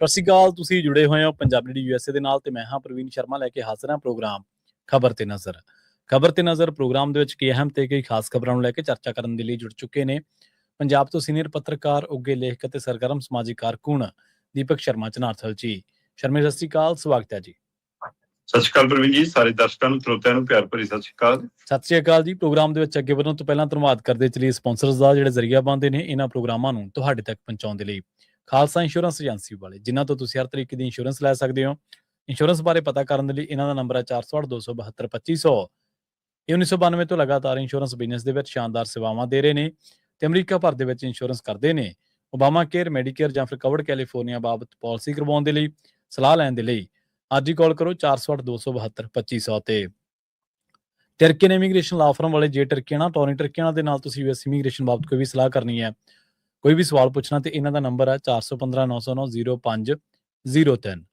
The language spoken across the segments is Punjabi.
ਸਤਿ ਸ਼੍ਰੀ ਅਕਾਲ। ਤੁਸੀਂ ਜੁੜੇ ਹੋਏ ਹੋ ਪੰਜਾਬੀ ਡੀ USA ਦੇ ਨਾਲ ਤੇ ਮੈਂ ਹਾਂ ਪ੍ਰਵੀਨ ਸ਼ਰਮਾ ਲੈ ਕੇ ਹਾਜ਼ਰ ਹਾਂ ਪ੍ਰੋਗਰਾਮ ਖਬਰ ਤੇ ਨਜ਼ਰ। ਖਬਰ ਤੇ ਨਜ਼ਰ ਪ੍ਰੋਗਰਾਮ ਦੇ ਵਿੱਚ ਕਈ ਅਹਿਮ ਤੇ ਕਈ ਖਾਸ ਖਬਰਾਂ ਨੂੰ ਲੈ ਕੇ ਚਰਚਾ ਕਰਨ ਦੇ ਲਈ ਜੁੜ ਚੁੱਕੇ ਨੇ ਪੰਜਾਬ ਤੋਂ ਸੀਨੀਅਰ ਪੱਤਰਕਾਰ, ਉੱਘੇ ਲੇਖਕ ਅਤੇ ਸਰਗਰਮ ਸਮਾਜਿਕ ਕਾਰਕੁਨ ਦੀਪਕ ਸ਼ਰਮਾ ਚਨਾਰਥਲ ਜੀ। ਸ਼ਰਮੇ ਸਤਿ ਸ਼੍ਰੀ ਅਕਾਲ, ਸਵਾਗਤ ਹੈ ਜੀ। ਸਤਿ ਸ਼੍ਰੀ ਅਕਾਲ ਪ੍ਰਵੀਨ ਜੀ, ਸਾਰੇ ਦਰਸ਼ਕਾਂ ਨੂੰ ਸਰੋਤਿਆਂ ਨੂੰ ਪਿਆਰ ਭਰੀ ਸਤਿ ਸ਼੍ਰੀ ਅਕਾਲ। ਸਤਿ ਸ਼੍ਰੀ ਅਕਾਲ ਜੀ। ਪ੍ਰੋਗਰਾਮ ਦੇ ਵਿੱਚ ਅੱਗੇ ਵਧਣ ਤੋਂ ਪਹਿਲਾਂ ਧੰਨਵਾਦ ਕਰਦੇ ਚਲੀਏ ਸਪਾਂਸਰਸ ਦਾ, ਜਿਹੜੇ ਜ਼ਰੀਆ ਬਣਦੇ ਨੇ ਇਹਨਾਂ ਪ੍ਰੋਗਰਾਮਾਂ ਨੂੰ ਤੁਹਾਡੇ ਤੱਕ ਪਹੁੰਚਾਉਣ ਦੇ ਲਈ। ਖਾਲਸਾ ਇੰਸ਼ੋਰੈਂਸ ਏਜੰਸੀ ਵਾਲੇ, ਜਿਨ੍ਹਾਂ ਤੋਂ ਤੁਸੀਂ ਹਰ ਤਰੀਕੇ ਦੀ ਇੰਸ਼ੋਰੈਂਸ ਲੈ ਸਕਦੇ ਹੋ। ਇੰਸ਼ੋਰੈਂਸ ਬਾਰੇ ਪਤਾ ਕਰਨ ਦੇ ਲਈ ਇਹਨਾਂ ਦਾ ਨੰਬਰ ਹੈ 408-272-2500। ਇਹ 1992 ਤੋਂ ਲਗਾਤਾਰ ਇੰਸ਼ੋਰੈਂਸ ਬਿਜ਼ਨਸ ਦੇ ਵਿੱਚ ਸ਼ਾਨਦਾਰ ਸੇਵਾਵਾਂ ਦੇ ਰਹੇ ਨੇ ਤੇ ਅਮਰੀਕਾ ਭਰ ਦੇ ਵਿੱਚ ਇੰਸ਼ੋਰੈਂਸ ਕਰਦੇ ਨੇ। ਓਬਾਮਾ ਕੇਅਰ, ਮੈਡੀਕੇਅਰ ਜਾਂ ਫਿਰ ਕਵਰਡ ਕੈਲੀਫੋਰਨੀਆ ਬਾਬਤ ਪਾਲਿਸੀ ਕਰਵਾਉਣ ਦੇ ਲਈ, ਸਲਾਹ ਲੈਣ ਦੇ ਲਈ ਅੱਜ ਹੀ ਕਾਲ ਕਰੋ 408-272-2500 ਤੇ। ਟਰਕੀਅਨ ਇਮੀਗ੍ਰੇਸ਼ਨ ਲਾ ਫਰਮ ਵਾਲੇ, ਜੇ ਟਰਕੀਆਣਾ ਟੋਨੀ ਟਰਕੀਆਣਾ ਦੇ ਨਾਲ ਤੁਸੀਂ US ਇਮੀਗ੍ਰੇਸ਼ਨ ਬਾਬਤ ਕੋਈ ਵੀ ਸਲਾਹ ਕਰਨੀ ਹੈ, ਕੋਈ ਵੀ ਸਵਾਲ ਪੁੱਛਣਾ, ਤੇ ਇਹਨਾਂ ਦਾ ਨੰਬਰ ਹੈ 415-909-0503।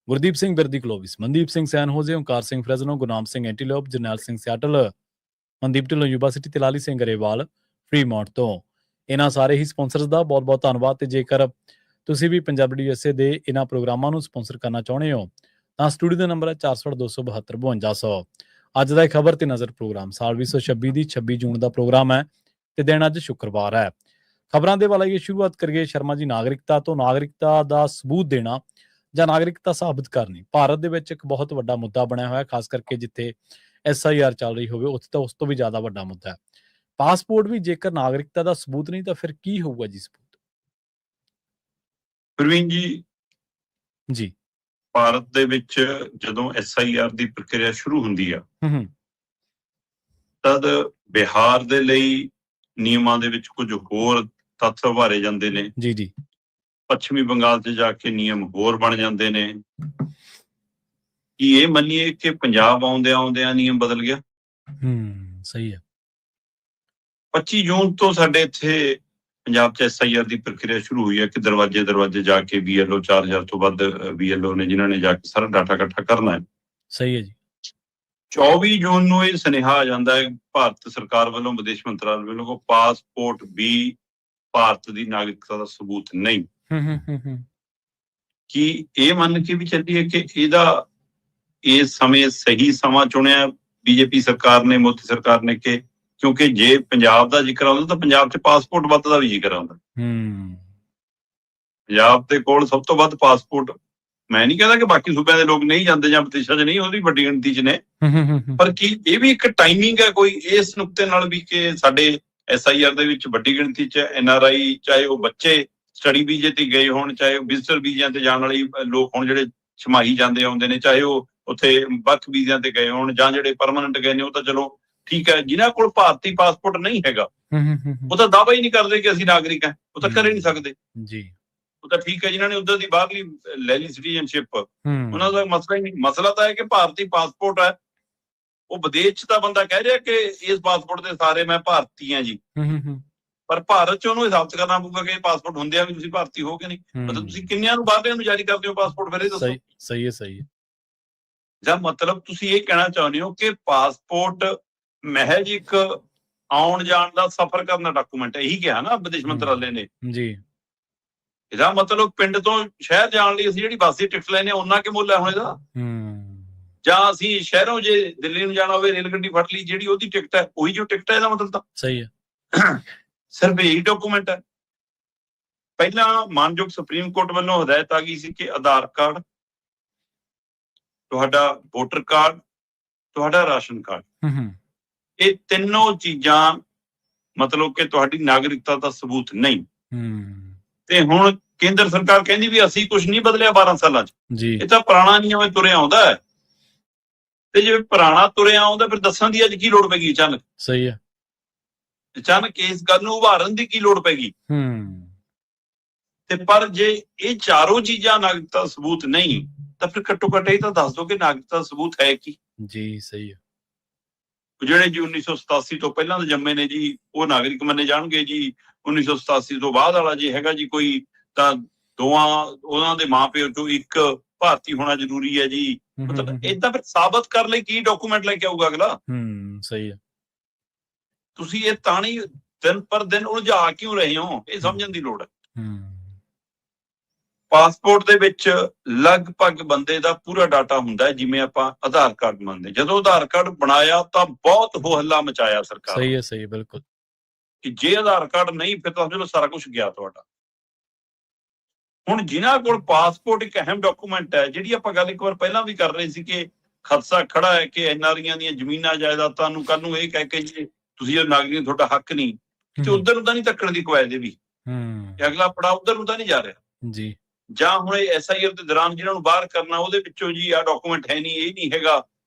ਗੁਰਦੀਪ ਸਿੰਘ ਬਿਰਦੀ ਕਲੋਵਿਸ, ਮਨਦੀਪ ਸਿੰਘ ਸੈਨ ਹੋਜ਼ੇ, ਓਂਕਾਰ ਸਿੰਘ ਫਰੈਜ਼ਨੋ, ਗੁਰਨਾਮ ਸਿੰਘ ਐਂਟੀਲੋਪ, ਜਰਨੈਲ ਸਿੰਘ ਸਿਆਟਲ, ਮਨਦੀਪ ਢਿੱਲੋਂ ਯੂਨੀਵਰਸਿਟੀ ਤੇ ਲਾਲੀ ਸਿੰਘ ਗਰੇਵਾਲ ਫਰੀਮੌਂਟ ਤੋਂ। ਇਹਨਾਂ ਸਾਰੇ ਹੀ ਸਪਾਂਸਰਸ ਦਾ ਬਹੁਤ ਬਹੁਤ ਧੰਨਵਾਦ। ਤੇ ਜੇਕਰ ਤੁਸੀਂ ਵੀ ਪੰਜਾਬੀ USA ਦੇ ਇਹਨਾਂ ਪ੍ਰੋਗਰਾਮਾਂ ਨੂੰ ਸਪਾਂਸਰ ਕਰਨਾ ਚਾਹੁੰਦੇ ਹੋ ਤਾਂ ਸਟੂਡੀਓ ਦਾ ਨੰਬਰ ਹੈ 408-272-5200। ਅੱਜ ਦਾ ਖਬਰ ਤੇ ਨਜ਼ਰ ਪ੍ਰੋਗਰਾਮ ਸਾਲ 2026 ਦੀ 26 ਜੂਨ ਦਾ ਪ੍ਰੋਗਰਾਮ ਹੈ ਤੇ ਦਿਨ ਅੱਜ ਸ਼ੁੱਕਰਵਾਰ ਹੈ। ਖਬਰਾਂ ਦੇ ਵੱਲ ਆਈਏ, ਸ਼ੁਰੂਆਤ ਕਰੀਏ ਸ਼ਰਮਾ ਜੀ ਨਾਗਰਿਕਤਾ ਤੋਂ। ਨਾਗਰਿਕਤਾ ਦਾ ਸਬੂਤ ਦੇਣਾ ਜਾਂ ਨਾਗਰਿਕਤਾ ਸਾਬਤ ਕਰਨੀ ਭਾਰਤ ਦੇ ਵਿੱਚ ਇੱਕ ਬਹੁਤ ਵੱਡਾ ਮੁੱਦਾ ਬਣਿਆ ਹੋਇਆ, ਖਾਸ ਕਰਕੇ ਜਿੱਥੇ SIR ਚੱਲ ਰਹੀ ਹੋਵੇ ਉੱਥੇ ਤਾਂ ਉਸ ਤੋਂ ਵੀ ਜ਼ਿਆਦਾ ਵੱਡਾ ਮੁੱਦਾ ਹੈ। ਪਾਸਪੋਰਟ ਵੀ ਜੇਕਰ ਨਾਗਰਿਕਤਾ ਦਾ ਸਬੂਤ ਨਹੀਂ ਤਾਂ ਫਿਰ ਕੀ ਹੋਊਗਾ ਜੀ ਸਬੂਤ? ਪ੍ਰਵੀਨ ਜੀ, ਜੀ, ਭਾਰਤ ਦੇ ਵਿੱਚ ਜਦੋਂ SIR ਦੀ ਪ੍ਰਕਿਰਿਆ ਸ਼ੁਰੂ ਹੁੰਦੀ ਆ ਤਦ ਬਿਹਾਰ ਦੇ ਲਈ ਨਿਯਮਾਂ ਦੇ ਵਿੱਚ ਕੁਝ ਹੋਰ ਤੱਥ ਉਭਾਰੇ ਜਾਂਦੇ ਨੇ। ਜੀ ਜੀ। ਪੱਛਮੀ ਬੰਗਾਲ 'ਚ ਜਾ ਕੇ ਨਿਯਮ ਹੋਰ ਬਣ ਜਾਂਦੇ ਨੇ। ਕੀ ਇਹ ਮੰਨੀਏ ਕਿ ਪੰਜਾਬ ਆਉਂਦਿਆਂ ਨਿਯਮ ਬਦਲ ਗਿਆ? ਸਹੀ ਹੈ। 25 ਜੂਨ ਤੋਂ ਸਾਡੇ ਇੱਥੇ ਪੰਜਾਬ 'ਚ SIR ਦੀ ਪ੍ਰਕਿਰਿਆ ਸ਼ੁਰੂ ਹੋਈ ਹੈ ਕਿ ਦਰਵਾਜ਼ੇ ਜਾ ਕੇ BLO 4000 ਤੋਂ ਵੱਧ BLO ਨੇ ਜਿਨ੍ਹਾਂ ਨੇ ਜਾ ਕੇ ਸਾਰਾ ਡਾਟਾ ਇਕੱਠਾ ਕਰਨਾ ਹੈ। ਸਹੀ ਹੈ ਜੀ। 24 ਜੂਨ ਨੂੰ ਇਹ ਸੁਨੇਹਾ ਆ ਜਾਂਦਾ ਹੈ ਭਾਰਤ ਸਰਕਾਰ ਵੱਲੋਂ, ਵਿਦੇਸ਼ ਮੰਤਰਾਲੇ ਵੱਲੋਂ, ਪਾਸਪੋਰਟ ਵੀ ਭਾਰਤ ਦੀ ਨਾਗਰਿਕਤਾ ਦਾ ਸਬੂਤ ਨਹੀਂ। ਕੀ ਇਹ ਮੰਨ ਕੇ ਵੀ ਚੱਲੀਏ ਕਿ ਇਹਦਾ ਇਸ ਸਮੇਂ ਸਹੀ ਸਮਾਂ ਚੁਣਿਆ BJP ਸਰਕਾਰ ਨੇ, ਮੋਦੀ ਸਰਕਾਰ ਨੇ? ਕਿ ਕਿਉਂਕਿ ਜੇ ਪੰਜਾਬ ਦਾ ਜ਼ਿਕਰ ਆਉਂਦਾ ਤਾਂ ਪੰਜਾਬ 'ਚ ਪਾਸਪੋਰਟ ਵੱਧ ਦਾ ਵੀ ਜ਼ਿਕਰ ਆਉਂਦਾ। ਪੰਜਾਬ ਦੇ ਕੋਲ ਸਭ ਤੋਂ ਵੱਧ ਪਾਸਪੋਰਟ, ਮੈਂ ਨਹੀਂ ਕਹਿੰਦਾ ਕਿ ਬਾਕੀ ਸੂਬਿਆਂ ਦੇ ਲੋਕ ਨਹੀਂ ਜਾਂਦੇ ਜਾਂ ਵਿਦੇਸ਼ਾਂ 'ਚ ਨਹੀਂ, ਉਹਦੀ ਵੱਡੀ ਗਿਣਤੀ 'ਚ ਨੇ, ਪਰ ਕੀ ਇਹ ਵੀ ਇੱਕ ਟਾਈਮਿੰਗ ਹੈ ਕੋਈ ਇਸ ਨੁਕਤੇ ਨਾਲ ਵੀ ਕਿ ਸਾਡੇ SIR ਦੇ ਵਿੱਚ ਵੱਡੀ ਗਿਣਤੀ 'ਚ NRI, ਚਾਹੇ ਉਹ ਬੱਚੇ ਸਟੱਡੀ ਵੀਜ਼ੇ ਤੇ ਗਏ ਹੋਣ, ਚਾਹੇ ਉਹ ਵਿਜ਼ਟਰ ਵੀਜ਼ਿਆਂ ਤੇ ਜਾਣ ਵਾਲੇ ਲੋਕ ਹੋਣ ਜਿਹੜੇ ਛਮਾਹੀ ਜਾਂਦੇ ਆਉਂਦੇ ਨੇ, ਚਾਹੇ ਉਹ ਉੱਥੇ ਵਰਕ ਵੀਜ਼ਿਆਂ ਤੇ ਗਏ ਹੋਣ ਜਾਂ ਜਿਹੜੇ ਪਰਮਾਨੈਂਟ ਗਏ ਨੇ, ਉਹ ਤਾਂ ਚਲੋ ਠੀਕ ਹੈ। ਜਿਨ੍ਹਾਂ ਕੋਲ ਭਾਰਤੀ ਪਾਸਪੋਰਟ ਨਹੀਂ ਹੈਗਾ ਉਹ ਤਾਂ ਦਾਅਵਾ ਹੀ ਨਹੀਂ ਕਰਦੇ ਕਿ ਅਸੀਂ ਨਾਗਰਿਕ ਹਾਂ, ਉਹ ਤਾਂ ਕਰ ਹੀ ਨਹੀਂ ਸਕਦੇ ਜੀ। ਉਹ ਤਾਂ ਠੀਕ ਹੈ ਜਿਨ੍ਹਾਂ ਨੇ ਉੱਧਰ ਦੀ ਬਾਹਰਲੀ ਲੈ ਲਈ ਸਿਟੀਜ਼ਨਸ਼ਿਪ, ਉਹਨਾਂ ਦਾ ਮਸਲਾ ਹੀ ਨਹੀਂ। ਮਸਲਾ ਤਾਂ ਹੈ ਕਿ ਭਾਰਤੀ ਪਾਸਪੋਰਟ ਹੈ, ਉਹ ਵਿਦੇਸ਼ 'ਚ ਤਾਂ ਬੰਦਾ ਕਹਿ ਰਿਹਾ ਕਿ ਇਸ ਪਾਸਪੋਰਟ ਦੇ ਸਾਰੇ ਮੈਂ ਭਾਰਤੀ ਹਾਂ ਜੀ, ਪਰ ਭਾਰਤ 'ਚ ਉਹਨੂੰ ਸਾਬਤ ਕਰਨਾ ਪਊਗਾ ਕਿ ਇਹ ਪਾਸਪੋਰਟ ਹੁੰਦੇ ਆ ਵੀ ਤੁਸੀਂ ਭਾਰਤੀ ਹੋ ਕਿ ਨਹੀਂ। ਮਤਲਬ ਤੁਸੀਂ ਕਿੰਨਿਆਂ ਨੂੰ ਬਾਹਰਲਿਆਂ ਨੂੰ ਜਾਰੀ ਕਰਦੇ ਹੋ ਪਾਸਪੋਰਟ? ਫਿਰ ਇਹ ਦੱਸੋ। ਸਹੀ ਹੈ, ਸਹੀ ਹੈ। ਜਾਂ ਮਤਲਬ ਤੁਸੀਂ ਇਹ ਕਹਿਣਾ ਚਾਹੁੰਦੇ ਹੋ ਕਿ ਪਾਸਪੋਰਟ ਮਹਿਜ ਇੱਕ ਆਉਣ ਜਾਣ ਦਾ, ਸਫ਼ਰ ਕਰਨ ਦਾ ਡਾਕੂਮੈਂਟ ਹੈ? ਇਹੀ ਕਿਹਾ ਨਾ ਵਿਦੇਸ਼ ਮੰਤਰਾਲੇ ਨੇ ਜੀ। ਇਹਦਾ ਮਤਲਬ ਪਿੰਡ ਤੋਂ ਸ਼ਹਿਰ ਜਾਣ ਲਈ ਅਸੀਂ ਜਿਹੜੀ ਬੱਸ ਦੀ ਟਿਕਟ ਲੈਨੇ ਉਹਨਾਂ ਕਿ ਮੁੱਲ ਹੈ ਹੁਣ ਇਹਦਾ? ਜਾਂ ਅਸੀਂ ਸ਼ਹਿਰੋਂ ਜੇ ਦਿੱਲੀ ਨੂੰ ਜਾਣਾ ਹੋਵੇ ਰੇਲ ਗੱਡੀ ਫੜ ਲਈ, ਜਿਹੜੀ ਉਹਦੀ ਟਿਕਟ ਹੈ ਉਹੀ ਜੋ ਟਿਕਟ ਹੈ, ਇਹਦਾ ਮਤਲਬ ਤਾਂ ਸਹੀ ਹੈ ਸਿਰਫ ਇਹੀ ਡਾਕੂਮੈਂਟ ਹੈ। ਪਹਿਲਾਂ ਮਾਨਯੋਗ ਸੁਪਰੀਮ ਕੋਰਟ ਵੱਲੋਂ ਹਦਾਇਤ ਆ ਗਈ ਸੀ ਕਿ ਆਧਾਰ ਕਾਰਡ, ਤੁਹਾਡਾ ਵੋਟਰ ਕਾਰਡ, ਤੁਹਾਡਾ ਰਾਸ਼ਨ ਕਾਰਡ, ਇਹ ਤਿੰਨੋਂ ਚੀਜ਼ਾਂ ਮਤਲਬ ਕਿ ਤੁਹਾਡੀ ਨਾਗਰਿਕਤਾ ਦਾ ਸਬੂਤ ਨਹੀਂ। ਤੇ ਹੁਣ ਕੇਂਦਰ ਸਰਕਾਰ ਕਹਿੰਦੀ ਵੀ ਅਸੀਂ ਕੁਝ ਨਹੀਂ ਬਦਲਿਆ 12 ਸਾਲਾਂ 'ਚ, ਇਹ ਤਾਂ ਪੁਰਾਣਾ ਨਿਯਮ ਤੁਰਿਆ ਆਉਂਦਾ ਹੈ। ਤੇ ਜੇ ਪੁਰਾਣਾ ਤੁਰਿਆ ਆਉਂਦਾ ਫਿਰ ਦੱਸਣ ਦੀ ਅੱਜ ਕੀ ਲੋੜ ਪੈ ਗਈ ਅਚਾਨਕ? ਸਹੀ ਹੈ। ਅਚਾਨਕ ਇਸ ਗੱਲ ਨੂੰ ਉਭਾਰਨ ਦੀ ਕੀ ਲੋੜ ਪੈ ਗਈ? ਤੇ ਪਰ ਜੇ ਇਹ ਚਾਰੋਂ ਚੀਜ਼ਾਂ ਨਾਗਰਿਕਤਾ ਸਬੂਤ ਨਹੀਂ ਤਾਂ ਫਿਰ ਘੱਟੋ ਘੱਟ ਇਹ ਤਾਂ ਦੱਸ ਦੋ ਕਿ ਨਾਗਰਿਕਤਾ ਸਬੂਤ ਹੈ ਕੀ ਜੀ। ਸਹੀ ਹੈ। ਜਿਹੜੇ ਜੀ 1987 ਤੋਂ ਪਹਿਲਾਂ ਦੇ ਜੰਮੇ ਨੇ ਜੀ ਉਹ ਨਾਗਰਿਕ ਮੰਨੇ ਜਾਣਗੇ ਜੀ। 1987 ਤੋਂ ਬਾਅਦ ਵਾਲਾ ਜੇ ਹੈਗਾ ਜੀ ਕੋਈ ਤਾਂ ਉਹਨਾਂ ਦੇ ਮਾਂ ਪਿਓ ਚੋਂ ਇੱਕ ਭਾਰਤੀ ਹੋਣਾ ਜ਼ਰੂਰੀ ਹੈ ਜੀ। ਮਤਲਬ ਏਦਾਂ ਫਿਰ ਸਾਬਤ ਕਰਨ ਲਈ ਕੀ ਡਾਕੂਮੈਂਟ ਲੈ ਕੇ ਆਊਗਾ ਅਗਲਾ? ਸਹੀ ਹੈ। ਤੁਸੀਂ ਇਹ ਤਾਣੀ ਦਿਨ ਪਰ ਦਿਨ ਉਲਝਾ ਕਿਉਂ ਰਹੇ ਹੋ? ਇਹ ਸਮਝਣ ਦੀ ਲੋੜ ਹੈ। ਪਾਸਪੋਰਟ ਦੇ ਵਿੱਚ ਲਗਭਗ ਬੰਦੇ ਦਾ ਪੂਰਾ ਡਾਟਾ ਹੁੰਦਾ ਹੈ, ਜਿਵੇਂ ਆਪਾਂ ਆਧਾਰ ਕਾਰਡ ਮੰਨਦੇ। ਜਦੋਂ ਆਧਾਰ ਕਾਰਡ ਬਣਾਇਆ ਤਾਂ ਬਹੁਤ ਹੋ ਹੱਲਾ ਮਚਾਇਆ ਸਰਕਾਰ ਨੇ ਸਹੀ ਹੈ ਬਿਲਕੁਲ ਕਿ ਜੇ ਆਧਾਰ ਕਾਰਡ ਨਹੀਂ ਫਿਰ ਤਾਂ ਚਲੋ ਸਾਰਾ ਕੁਝ ਗਿਆ ਤੁਹਾਡਾ। ਹੁਣ ਜਿਨ੍ਹਾਂ ਕੋਲ ਪਾਸਪੋਰਟ ਇੱਕ ਅਹਿਮ ਡਾਕੂਮੈਂਟ ਹੈ, ਜਿਹੜੀ ਆਪਾਂ ਗੱਲ ਇੱਕ ਵਾਰ ਪਹਿਲਾਂ ਵੀ ਕਰ ਰਹੇ ਸੀ ਕਿ ਖਦਸ਼ਾ ਖੜਾ ਹੈ ਕਿ ਐਨਆਰਆਈਆਂ ਦੀਆਂ ਜ਼ਮੀਨਾਂ ਜਾਇਦਾਦਾਂ ਨੂੰ ਕੱਲ ਨੂੰ ਇਹ ਕਹਿ ਕੇ ਜੀ ਤੁਸੀਂ ਇਹ ਨਾਗਰਿਕ ਤੁਹਾਡਾ ਹੱਕ ਨਹੀਂ, ਤੇ ਉਧਰ ਨੂੰ ਤਾਂ ਨਹੀਂ ਧੱਕਣ ਦੀ ਕਵਾਇਦ ਇਹ ਵੀ ਕਿ ਅਗਲਾ ਪੜਾ ਉਧਰ ਨੂੰ ਤਾਂ ਨਹੀਂ ਜਾ ਰਿਹਾ ਜੀ। ਜਾਂ ਹੁਣ ਐਸਆਈਆਰ ਦੇ ਦੌਰਾਨ ਜਿਹਨਾਂ ਨੂੰ ਬਾਹਰ ਕਰਨਾ ਉਹਦੇ ਵਿੱਚੋਂ ਜੀ ਆ ਡਾਕੂਮੈਂਟ ਹੈ ਨਹੀਂ, ਇਹ ਨਹੀਂ ਹੈਗਾ,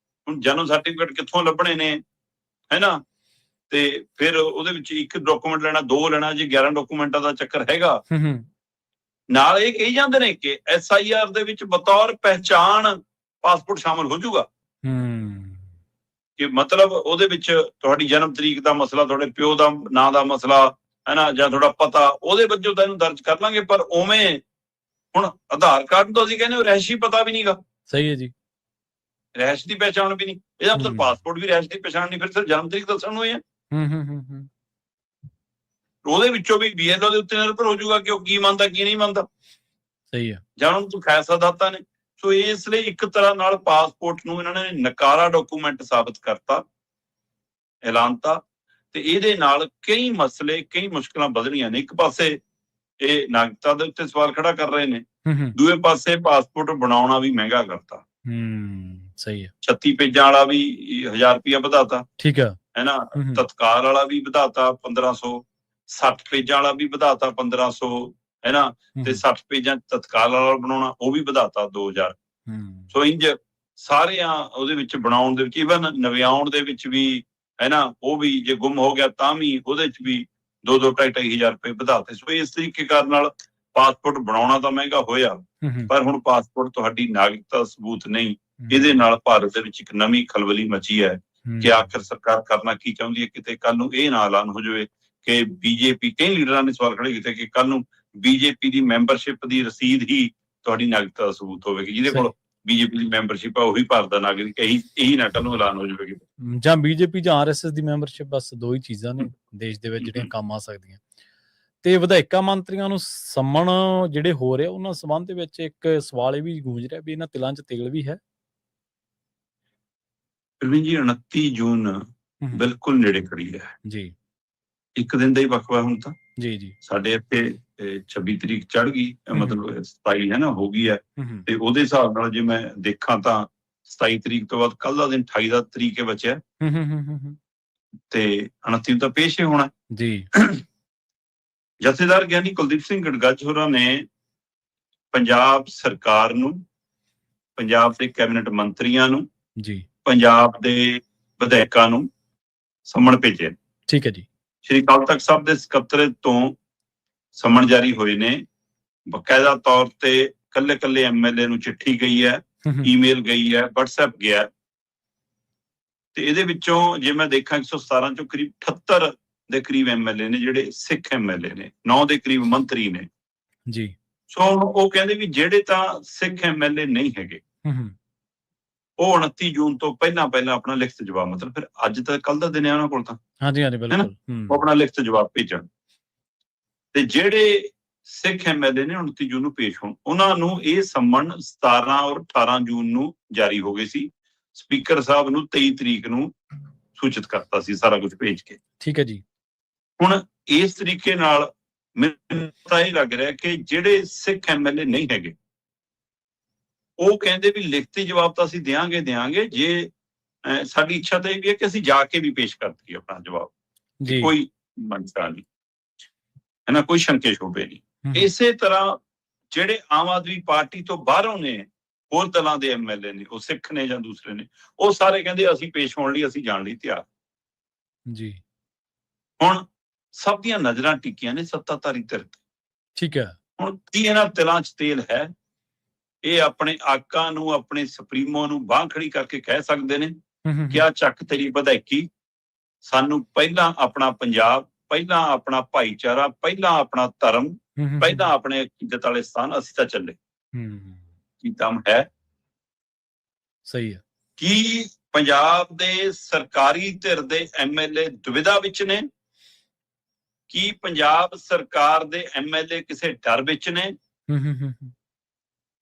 ਹੁਣ ਜਨਮ ਸਰਟੀਫਿਕੇਟ ਕਿੱਥੋਂ ਲੱਭਣੇ ਨੇ, ਹੈਨਾ, ਤੇ ਫਿਰ ਉਹਦੇ ਵਿੱਚ ਇੱਕ ਡਾਕੂਮੈਂਟ ਲੈਣਾ, 2 ਲੈਣਾ, ਜੇ 11 ਡਾਕੂਮੈਂਟਾਂ ਦਾ ਚੱਕਰ ਹੈਗਾ। ਨਾਲ ਇਹ ਕਹੀ ਜਾਂਦੇ ਨੇ ਕਿ ਐਸਆਈਆਰ ਦੇ ਵਿੱਚ ਬਤੌਰ ਪਹਿਚਾਣ ਪਾਸਪੋਰਟ ਸ਼ਾਮਲ ਹੋ ਜਾਊਗਾ ਕਿ ਮਤਲਬ ਉਹਦੇ ਵਿੱਚ ਤੁਹਾਡੀ ਜਨਮ ਤਰੀਕ ਦਾ ਮਸਲਾ, ਤੁਹਾਡੇ ਪਿਓ ਦਾ ਨਾਂ ਦਾ ਮਸਲਾ, ਹੈਨਾ, ਜਾਂ ਤੁਹਾਡਾ ਪਤਾ, ਉਹਦੇ ਵਜੋਂ ਤਾਂ ਇਹਨੂੰ ਦਰਜ ਕਰ ਲਾਂਗੇ। ਪਰ ਉਵੇਂ ਹੁਣ ਆਧਾਰ ਕਾਰਡ ਤੋਂ ਅਸੀਂ ਕਹਿੰਦੇ ਰਹਿਸ਼ੀ ਪਤਾ ਵੀ ਨਹੀਂਗਾ। ਸਹੀ ਹੈ ਜੀ, ਰਹਿਸ਼ ਦੀ ਪਹਿਚਾਣ ਵੀ ਨਹੀਂ, ਇਹਦਾ ਮਤਲਬ ਪਾਸਪੋਰਟ ਵੀ ਰਹਿਸ਼ ਦੀ ਪਹਿਚਾਣ ਨਹੀਂ, ਫਿਰ ਸਿਰ ਜਨਮ ਤਰੀਕ ਦੱਸਣ ਨੂੰ ਹੀ ਹੈ। ਉਹਦੇ ਵਿੱਚੋਂ ਵੀ ਬੀਐਲਓ ਦੇ ਉੱਤੇ ਨਿਰਭਰ ਹੋ ਜਾਊਗਾ ਕਿ ਉਹ ਕੀ ਮੰਨਦਾ ਕੀ ਨਹੀਂ ਮੰਨਦਾ। ਸਹੀ ਹੈ, ਜਾਂ ਉਹਨੂੰ ਕੋਈ ਫੈਸਲਾ ਦਾਤਾ ਨੇ। ਸੋ ਇਸ ਲਈ ਇੱਕ ਤਰ੍ਹਾਂ ਨਾਲ ਪਾਸਪੋਰਟ ਨੂੰ ਇਹਨਾਂ ਨੇ ਨਕਾਰਾ ਡਾਕੂਮੈਂਟ ਸਾਬਤ ਕਰਤਾ, ਐਲਾਨਤਾ, ਤੇ ਇਹਦੇ ਨਾਲ ਕਈ ਮਸਲੇ, ਕਈ ਮੁਸ਼ਕਲਾਂ ਵਧਣੀਆਂ ਨੇ। ਇੱਕ ਪਾਸੇ ਇਹ ਨਾਗਰਿਕਤਾ ਦੇ ਉੱਤੇ ਸਵਾਲ ਖੜਾ ਕਰ ਰਹੇ ਨੇ, ਦੂਏ ਪਾਸੇ ਪਾਸਪੋਰਟ ਬਣਾਉਣਾ ਵੀ ਮਹਿੰਗਾ ਕਰਤਾ। ਸਹੀ ਹੈ, 36 ਪੇਜਾਂ ਵਾਲਾ ਵੀ 1000 ਰੁਪਇਆ ਵਧਾਤਾ, ਠੀਕ ਹੈ ਨਾ, ਤਤਕਾਲ ਵਾਲਾ ਵੀ ਵਧਾਤਾ 1500, 60 ਪੇਜਾਂ ਵਾਲਾ ਵੀ ਵਧਾਤਾ 1500, ਹੈਨਾ, ਤੇ 60 ਪੇਜਾਂ ਤਤਕਾਲ ਵਾਲਾ ਬਣਾਉਣਾ ਉਹ ਵੀ ਵਧਾਤਾ 2000। ਸੋ ਇੰਜ ਸਾਰਿਆਂ ਉਹਦੇ ਵਿੱਚ ਬਣਾਉਣ ਦੇ ਵਿੱਚ, ਈਵਨ ਨਵਿਆਉਣ ਦੇ ਵਿੱਚ ਵੀ, ਹੈਨਾ, ਉਹ ਵੀ ਜੇ ਗੁੰਮ ਹੋ ਗਿਆ ਤਾਂ ਵੀ ਉਹਦੇ ਚ ਵੀ 2-2-2.5 ਰੁਪਏ ਵਧਾਤੇ। ਸੋ ਇਸ ਤਰੀਕੇ ਨਾਲ ਪਾਸਪੋਰਟ ਬਣਾਉਣਾ ਤਾਂ ਮਹਿੰਗਾ ਹੋਇਆ, ਪਰ ਹੁਣ ਪਾਸਪੋਰਟ ਤੁਹਾਡੀ ਨਾਗਰਿਕਤਾ ਸਬੂਤ ਨਹੀਂ। ਇਹਦੇ ਨਾਲ ਭਾਰਤ ਦੇ ਵਿੱਚ ਇੱਕ ਨਵੀਂ ਖਲਬਲੀ ਮਚੀ ਹੈ ਕਿ ਆਖਿਰ ਸਰਕਾਰ ਕਰਨਾ ਕੀ ਚਾਹੁੰਦੀ ਹੈ। ਕਿਤੇ ਕੱਲ ਨੂੰ ਇਹ ਨਾ ਐਲਾਨ ਹੋ ਜਾਵੇ ਕਿ ਬੀਜੇਪੀ, ਕਈ ਲੀਡਰਾਂ ਨੇ ਸਵਾਲ ਖੜੇ ਕੀਤੇ ਕਿ ਕੱਲ ਨੂੰ ਬੀਜੇਪੀ ਦੀ ਮੈਂਬਰਸ਼ਿਪ ਦੀ ਰਸੀਦ ਹੀ ਤੁਹਾਡੀ ਨਾਗਰਿਕਤਾ ਦਾ ਸਬੂਤ ਹੋਵੇਗੀ, ਜਿਹਦੇ ਕੋਲ ਬੀਜੇਪੀ ਦੀ ਮੈਂਬਰਸ਼ਿਪ ਹੈ ਉਹੀ ਭਾਰਤ ਦਾ ਨਾਗਰਿਕ, ਇਹੀ ਨਾ ਕੱਲ ਨੂੰ ਐਲਾਨ ਹੋ ਜਾਵੇਗੀ। ਜਾਂ ਬੀਜੇਪੀ ਜਾਂ ਆਰਐਸਐਸ ਦੀ ਮੈਂਬਰਸ਼ਿਪ, ਬਸ 2 ਹੀ ਚੀਜ਼ਾਂ ਨੇ ਦੇਸ਼ ਦੇ ਵਿੱਚ ਜਿਹੜੀਆਂ ਕੰਮ ਆ ਸਕਦੀਆਂ। ਤੇ ਵਿਧਾਇਕਾਂ ਮੰਤਰੀਆਂ ਨੂੰ ਸੰਮਣ ਜਿਹੜੇ ਹੋ ਰਹੇ ਉਹਨਾਂ ਸੰਬੰਧ ਦੇ ਵਿੱਚ ਇੱਕ ਸਵਾਲ ਇਹ ਵੀ ਗੂੰਜ ਰਿਹਾ ਵੀ ਇਹਨਾਂ ਤਿਲਾਂ 'ਚ ਤੇਲ ਵੀ ਹੈ। ਜੀ 29 ਜੂਨ ਬਿਲਕੁਲ ਨੇੜੇ ਖੜੀ ਹੈ ਜੀ, ਇੱਕ ਦਿਨ ਦਾ ਹੀ ਵਕਫਾ ਹੁਣ ਤਾਂ ਜੀ। ਸਾਡੇ ਇੱਥੇ 26 ਤਰੀਕ ਚੜ ਗਈ, ਮਤਲਬ 27 ਹੈ ਨਾ, ਹੋ ਗਈ ਹੈ। ਤੇ ਉਹਦੇ ਹਿਸਾਬ ਨਾਲ ਜੇ ਮੈਂ ਦੇਖਾਂ ਤਾਂ 27 ਤਰੀਕ ਤੋਂ ਬਾਅਦ ਕੱਲ ਦਾ ਦਿਨ 28 ਦਾ ਤਰੀਕ ਬਚਿਆ, ਤੇ 29 ਤਾਂ ਪੇਸ਼ ਹੀ ਹੋਣਾ ਜੀ। ਜਥੇਦਾਰ ਗਿਆਨੀ ਕੁਲਦੀਪ ਸਿੰਘ ਗੜਗੱਜ ਹੋਰਾਂ ਨੇ ਪੰਜਾਬ ਸਰਕਾਰ ਨੂੰ, ਪੰਜਾਬ ਦੇ ਕੈਬਨਿਟ ਮੰਤਰੀਆਂ ਨੂੰ ਜੀ, ਪੰਜਾਬ ਦੇ ਵਿਧਾਇਕਾਂ ਨੂੰ ਸੰਮਣ ਭੇਜਿਆ। ਠੀਕ ਹੈ ਜੀ। ਸ਼੍ਰੀ ਅਕਾਲ ਤਖਤ ਸਾਹਿਬ ਦੇ ਸਕੱਤਰੇਤ ਤੋਂ ਸੰਮਣ ਜਾਰੀ ਹੋਏ ਨੇ। ਬਕਾਇਦਾ ਤੌਰ ਤੇ ਕੱਲੇ ਐਮਐਲਏ ਨੂੰ ਚਿੱਠੀ ਗਈ ਹੈ, ਈਮੇਲ ਗਈ ਹੈ, WhatsApp ਗਿਆ। ਤੇ ਇਹਦੇ ਵਿੱਚੋਂ ਜੇ ਮੈਂ ਦੇਖਾਂ 117 ਚੋਂ ਕਰੀਬ 78 ਦੇ ਕਰੀਬ ਐਮਐਲਏ ਨੇ ਜਿਹੜੇ ਸਿੱਖ ਐਮਐਲਏ ਨੇ, 9 ਦੇ ਕਰੀਬ ਮੰਤਰੀ ਨੇ ਜੀ। ਸੋ ਉਹ ਕਹਿੰਦੇ ਵੀ ਜਿਹੜੇ ਤਾਂ ਸਿੱਖ ਐਮਐਲਏ ਨਹੀਂ ਹੈਗੇ ਉਹ 29 ਜੂਨ ਤੋਂ ਪਹਿਲਾਂ ਆਪਣਾ ਲਿਖਤ ਜਵਾਬ, ਮਤਲਬ ਫਿਰ ਅੱਜ ਤਾਂ ਕੱਲ ਦਾ ਦਿਨ ਹੈ ਉਹਨਾਂ ਕੋਲ ਤਾਂ, ਹਾਂਜੀ ਬਿਲਕੁਲ, ਉਹ ਆਪਣਾ ਲਿਖਤ ਜਵਾਬ ਭੇਜਣ। ਤੇ ਜਿਹੜੇ ਸਿੱਖ ਐਮਐਲਏ ਨੇ 29 ਜੂਨ ਨੂੰ ਪੇਸ਼ ਹੋਣ, ਉਹਨਾਂ ਨੂੰ ਇਹ ਸੰਮਣ 17 ਔਰ 18 ਜੂਨ ਨੂੰ ਜਾਰੀ ਹੋ ਗਏ ਸੀ। ਸਪੀਕਰ ਸਾਹਿਬ ਨੂੰ 23 ਤਰੀਕ ਨੂੰ ਸੂਚਿਤ ਕਰਤਾ ਸੀ ਸਾਰਾ ਕੁਝ ਭੇਜ ਕੇ। ਠੀਕ ਹੈ ਜੀ। ਹੁਣ ਇਸ ਤਰੀਕੇ ਨਾਲ ਮੈਨੂੰ ਤਾਂ ਇਹ ਲੱਗ ਰਿਹਾ ਕਿ ਜਿਹੜੇ ਸਿੱਖ ਐਮਐਲਏ ਨਹੀਂ ਹੈਗੇ ਉਹ ਕਹਿੰਦੇ ਵੀ ਲਿਖਤੀ ਜਵਾਬ ਤਾਂ ਅਸੀਂ ਦਿਆਂਗੇ ਜੇ ਸਾਡੀ ਇੱਛਾ ਤਾਂ ਇਹ ਵੀ ਹੈ ਕਿ ਅਸੀਂ ਜਾ ਕੇ ਵੀ ਪੇਸ਼ ਕਰ ਦਈਏ ਆਪਣਾ ਜਵਾਬ, ਕੋਈ ਮਨਸਾ ਨਹੀਂ ਹੈ ਨਾ, ਕੋਈ ਸ਼ੰਕੇ ਸ਼ੋਭੇ ਨਹੀਂ। ਇਸੇ ਤਰ੍ਹਾਂ ਜਿਹੜੇ ਆਮ ਆਦਮੀ ਪਾਰਟੀ ਤੋਂ ਬਾਹਰੋਂ ਨੇ, ਹੋਰ ਦਲਾਂ ਦੇ ਐਮਐਲਏ ਨੇ, ਉਹ ਸਿੱਖ ਨੇ ਜਾਂ ਦੂਸਰੇ ਨੇ, ਉਹ ਸਾਰੇ ਕਹਿੰਦੇ ਅਸੀਂ ਪੇਸ਼ ਹੋਣ ਲਈ, ਅਸੀਂ ਜਾਣ ਲਈ ਤਿਆਰ ਜੀ। ਹੁਣ ਸਭ ਦੀਆਂ ਨਜ਼ਰਾਂ ਟਿੱਕੀਆਂ ਨੇ ਸੱਤਾਧਾਰੀ ਧਿਰ ਤੇ। ਠੀਕ ਹੈ। ਹੁਣ ਕੀ ਇਹਨਾਂ ਤਿਲਾਂ 'ਚ ਤੇਲ ਹੈ? ਇਹ ਆਪਣੇ ਆਕਾ ਨੂੰ, ਆਪਣੇ ਸੁਪਰੀਮੋ ਨੂੰ ਬਾਂਹ ਖੜੀ ਕਰਕੇ ਕਹਿ ਸਕਦੇ ਨੇ ਕਿ ਆ ਚੱਕ ਤੇਰੀ ਵਧਾਈਕੀ, ਸਾਨੂੰ ਪਹਿਲਾਂ ਆਪਣਾ ਪੰਜਾਬ, ਪਹਿਲਾਂ ਆਪਣਾ ਭਾਈਚਾਰਾ, ਪਹਿਲਾਂ ਆਪਣਾ ਧਰਮ, ਪਹਿਲਾਂ ਆਪਣੇ ਇੱਜ਼ਤ ਵਾਲੇ ਸਥਾਨ, ਅਸੀਂ ਤਾਂ ਚੱਲੇ। ਕੀ ਦਮ ਹੈ? ਸਹੀ ਹੈ। ਕੀ ਪੰਜਾਬ ਦੇ ਸਰਕਾਰੀ ਧਿਰ ਦੇ ਐਮਐਲਏ ਦੁਵਿਧਾ ਵਿੱਚ ਨੇ? ਕੀ ਪੰਜਾਬ ਸਰਕਾਰ ਦੇ ਐਮਐਲਏ ਕਿਸੇ ਡਰ ਵਿੱਚ ਨੇ?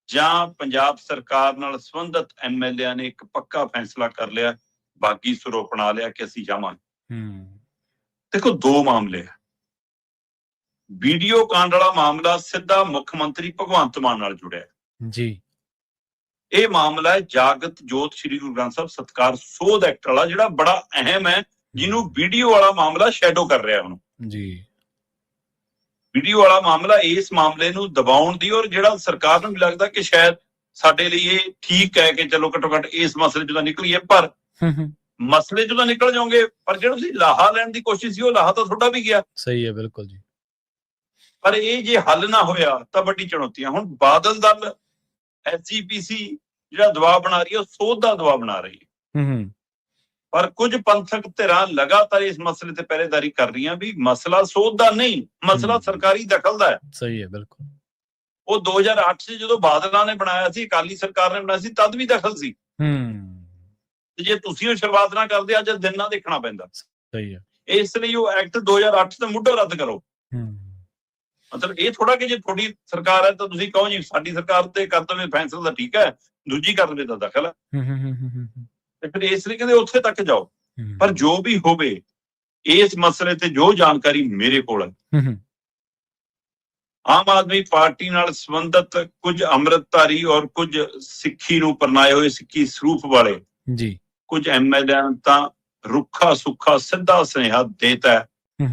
ਜਾਂ ਪੰਜਾਬ ਸਰਕਾਰ ਨਾਲ ਸੰਬੰਧਿਤ ਐਮਐਲਏ ਨੇ ਇੱਕ ਪੱਕਾ ਫੈਸਲਾ ਕਰ ਲਿਆ, ਬਾਗੀ ਸੁਰ ਅਪਣਾ ਲਿਆ ਕਿ ਅਸੀਂ ਜਾਵਾਂਗੇ। ਦੇਖੋ, ਦੋ ਮਾਮਲੇ ਆ। ਵੀਡੀਓ ਕਾਂਡ ਵਾਲਾ ਮਾਮਲਾ ਸਿੱਧਾ ਮੁੱਖ ਮੰਤਰੀ ਭਗਵੰਤ ਮਾਨ ਨਾਲ ਜੁੜਿਆ ਜੀ। ਇਹ ਮਾਮਲਾ ਹੈ ਜਾਗਤ ਜੋਤ ਸ੍ਰੀ ਗੁਰੂ ਗ੍ਰੰਥ ਸਾਹਿਬ ਸਤਿਕਾਰ ਸੋਧ ਐਕਟ ਵਾਲਾ, ਜਿਹੜਾ ਬੜਾ ਅਹਿਮ ਹੈ, ਜਿਹਨੂੰ ਵੀਡੀਓ ਵਾਲਾ ਮਾਮਲਾ ਸ਼ੈਡੋ ਕਰ ਰਿਹਾ ਹੁਣ ਜੀ। ਵੀਡੀਓ ਵਾਲਾ ਮਾਮਲਾ ਇਸ ਮਾਮਲੇ ਨੂੰ ਦਬਾਉਣ ਦੀ, ਔਰ ਜਿਹੜਾ ਸਰਕਾਰ ਨੂੰ ਵੀ ਲੱਗਦਾ ਕਿ ਸ਼ਾਇਦ ਸਾਡੇ ਲਈ ਇਹ ਠੀਕ ਹੈ ਕਿ ਚਲੋ ਘੱਟੋ ਘੱਟ ਇਸ ਮਸਲੇ ਚੋਂ ਤਾਂ ਨਿਕਲੀਏ, ਪਰ ਮਸਲੇ ਚੋਂ ਤਾਂ ਨਿਕਲ ਜਾਓਗੇ, ਪਰ ਜਿਹੜਾ ਤੁਸੀਂ ਲਾਹਾ ਲੈਣ ਦੀ ਕੋਸ਼ਿਸ਼ ਸੀ ਉਹ ਲਾਹਾ ਤਾਂ ਤੁਹਾਡਾ ਵੀ ਗਿਆ। ਸਹੀ ਹੈ, ਬਿਲਕੁਲ ਜੀ। ਪਰ ਇਹ ਜੇ ਹੱਲ ਨਾ ਹੋਇਆ ਤਾਂ ਵੱਡੀ ਚੁਣੌਤੀਆਂ। ਹੁਣ ਬਾਦਲ ਦਲ ਐਸਜੀਪੀਸੀ ਜਿਹੜਾ ਦਬਾਅ ਬਣਾ ਰਹੀ ਹੈ, ਉਹ ਸੋਧ ਦਾ ਦਬਾਅ ਬਣਾ ਰਹੀ ਹੈ, ਪਰ ਕੁਝ ਪੰਥਕ ਧਿਰਾਂ ਲਗਾਤਾਰ ਇਸ ਮਸਲੇ ਤੇ ਪਹਿਰੇਦਾਰੀ ਕਰ ਰਹੀਆਂ ਵੀ ਮਸਲਾ ਸੋਧ ਦਾ ਨਹੀਂ, ਮਸਲਾ ਸਰਕਾਰੀ ਦਖਲ ਦਾ ਹੈ। ਸਹੀ ਹੈ, ਬਿਲਕੁਲ। ਉਹ 2008 ਚ ਜਦੋਂ ਬਾਦਲਾਂ ਨੇ ਬਣਾਇਆ ਸੀ, ਅਕਾਲੀ ਸਰਕਾਰ ਨੇ ਬਣਾਇਆ ਸੀ, ਤਦ ਵੀ ਦਖਲ ਸੀ। ਤੇ ਜੇ ਤੁਸੀਂ ਉਹ ਸ਼ੁਰੂਆਤ ਨਾ ਕਰਦੇ, ਅੱਜ ਦਿਨ ਨਾ ਦੇਖਣਾ ਪੈਂਦਾ। ਸਹੀ ਹੈ। ਇਸ ਲਈ ਉਹ ਐਕਟ 2008 ਦਾ ਮੁੱਢੋਂ ਰੱਦ ਕਰੋ। ਮਤਲਬ ਇਹ ਥੋੜਾ ਕਿ ਜੇ ਤੁਹਾਡੀ ਸਰਕਾਰ ਹੈ ਤਾਂ ਤੁਸੀਂ ਕਹੋ ਜੀ ਸਾਡੀ ਸਰਕਾਰ ਤੇ ਕਰ ਦੇਵੇ ਫੈਸਲਾ ਤਾਂ ਠੀਕ ਹੈ, ਦੂਜੀ ਕਰ ਦੇਵੇ ਤਾਂ ਦਖਲ ਹੈ। ਤੇ ਫਿਰ ਇਸ ਲਈ ਕਹਿੰਦੇ ਉੱਥੇ ਤੱਕ ਜਾਓ। ਪਰ ਜੋ ਵੀ ਹੋਵੇ, ਇਸ ਮਸਲੇ ਤੇ ਜੋ ਜਾਣਕਾਰੀ ਮੇਰੇ ਕੋਲ ਹੈ, ਆਮ ਆਦਮੀ ਪਾਰਟੀ ਨਾਲ ਸੰਬੰਧਿਤ ਕੁਝ ਅੰਮ੍ਰਿਤਧਾਰੀ ਔਰ ਕੁਝ ਸਿੱਖੀ ਨੂੰ ਪਰਨਾਏ ਹੋਏ ਸਿੱਖੀ ਸਰੂਪ ਵਾਲੇ ਜੀ ਕੁਝ ਐਮਐਲਏ ਤਾਂ ਰੁੱਖਾ ਸੁੱਖਾ ਸਿੱਧਾ ਸੁਨੇਹਾ ਦੇਤਾ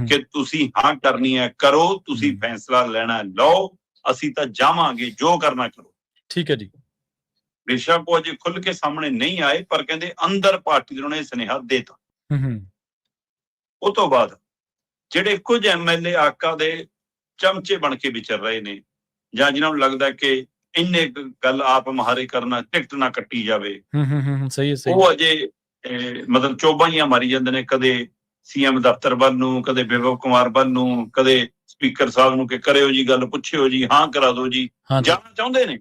ਕਿ ਤੁਸੀਂ ਹਾਂ ਕਰਨੀ ਹੈ ਕਰੋ, ਤੁਸੀਂ ਫੈਸਲਾ ਲੈਣਾ ਲਓ, ਅਸੀਂ ਤਾਂ ਜਾਵਾਂਗੇ, ਜੋ ਕਰਨਾ ਕਰੋ। ਠੀਕ ਹੈ ਜੀ। ਬੇਸ਼ੱਕ ਉਹ ਅਜੇ ਖੁੱਲ ਕੇ ਸਾਹਮਣੇ ਨਹੀਂ ਆਏ, ਪਰ ਕਹਿੰਦੇ ਅੰਦਰ ਪਾਰਟੀ ਦੇ ਉਹਨੇ ਸੁਨੇਹਾ ਦੇਤਾ। ਉਹ ਤੋਂ ਬਾਅਦ ਜਿਹੜੇ ਕੁਝ ਐਮਐਲਏ ਆਕਾ ਦੇ ਚਮਚੇ ਬਣ ਕੇ ਵਿਚਰ ਰਹੇ ਨੇ, ਜਾਂ ਜਿਨ੍ਹਾਂ ਨੂੰ ਲੱਗਦਾ ਕਿ ਇੰਨੇ ਗੱਲ ਆਪ ਮਹਾਰੇ ਕਰਨਾ, ਟਿਕਟ ਨਾ ਕੱਟੀ ਜਾਵੇ, ਸਹੀ ਹੈ। ਉਹ ਅਜੇ ਮਤਲਬ ਚੋਬਾਈਆਂ ਮਾਰੀ ਜਾਂਦੇ ਨੇ, ਕਦੇ ਸੀਐਮ ਦਫ਼ਤਰ ਵੱਲ ਨੂੰ, ਕਦੇ ਵਿਭਵ ਕੁਮਾਰ ਵੱਲ ਨੂੰ, ਕਦੇ ਸਪੀਕਰ ਸਾਹਿਬ ਨੂੰ ਕਿ ਕਰਿਓ ਜੀ ਗੱਲ, ਪੁੱਛਿਓ ਜੀ, ਹਾਂ ਕਰਾ ਦਿਓ ਜੀ। ਜਾਣਾ ਚਾਹੁੰਦੇ ਨੇ,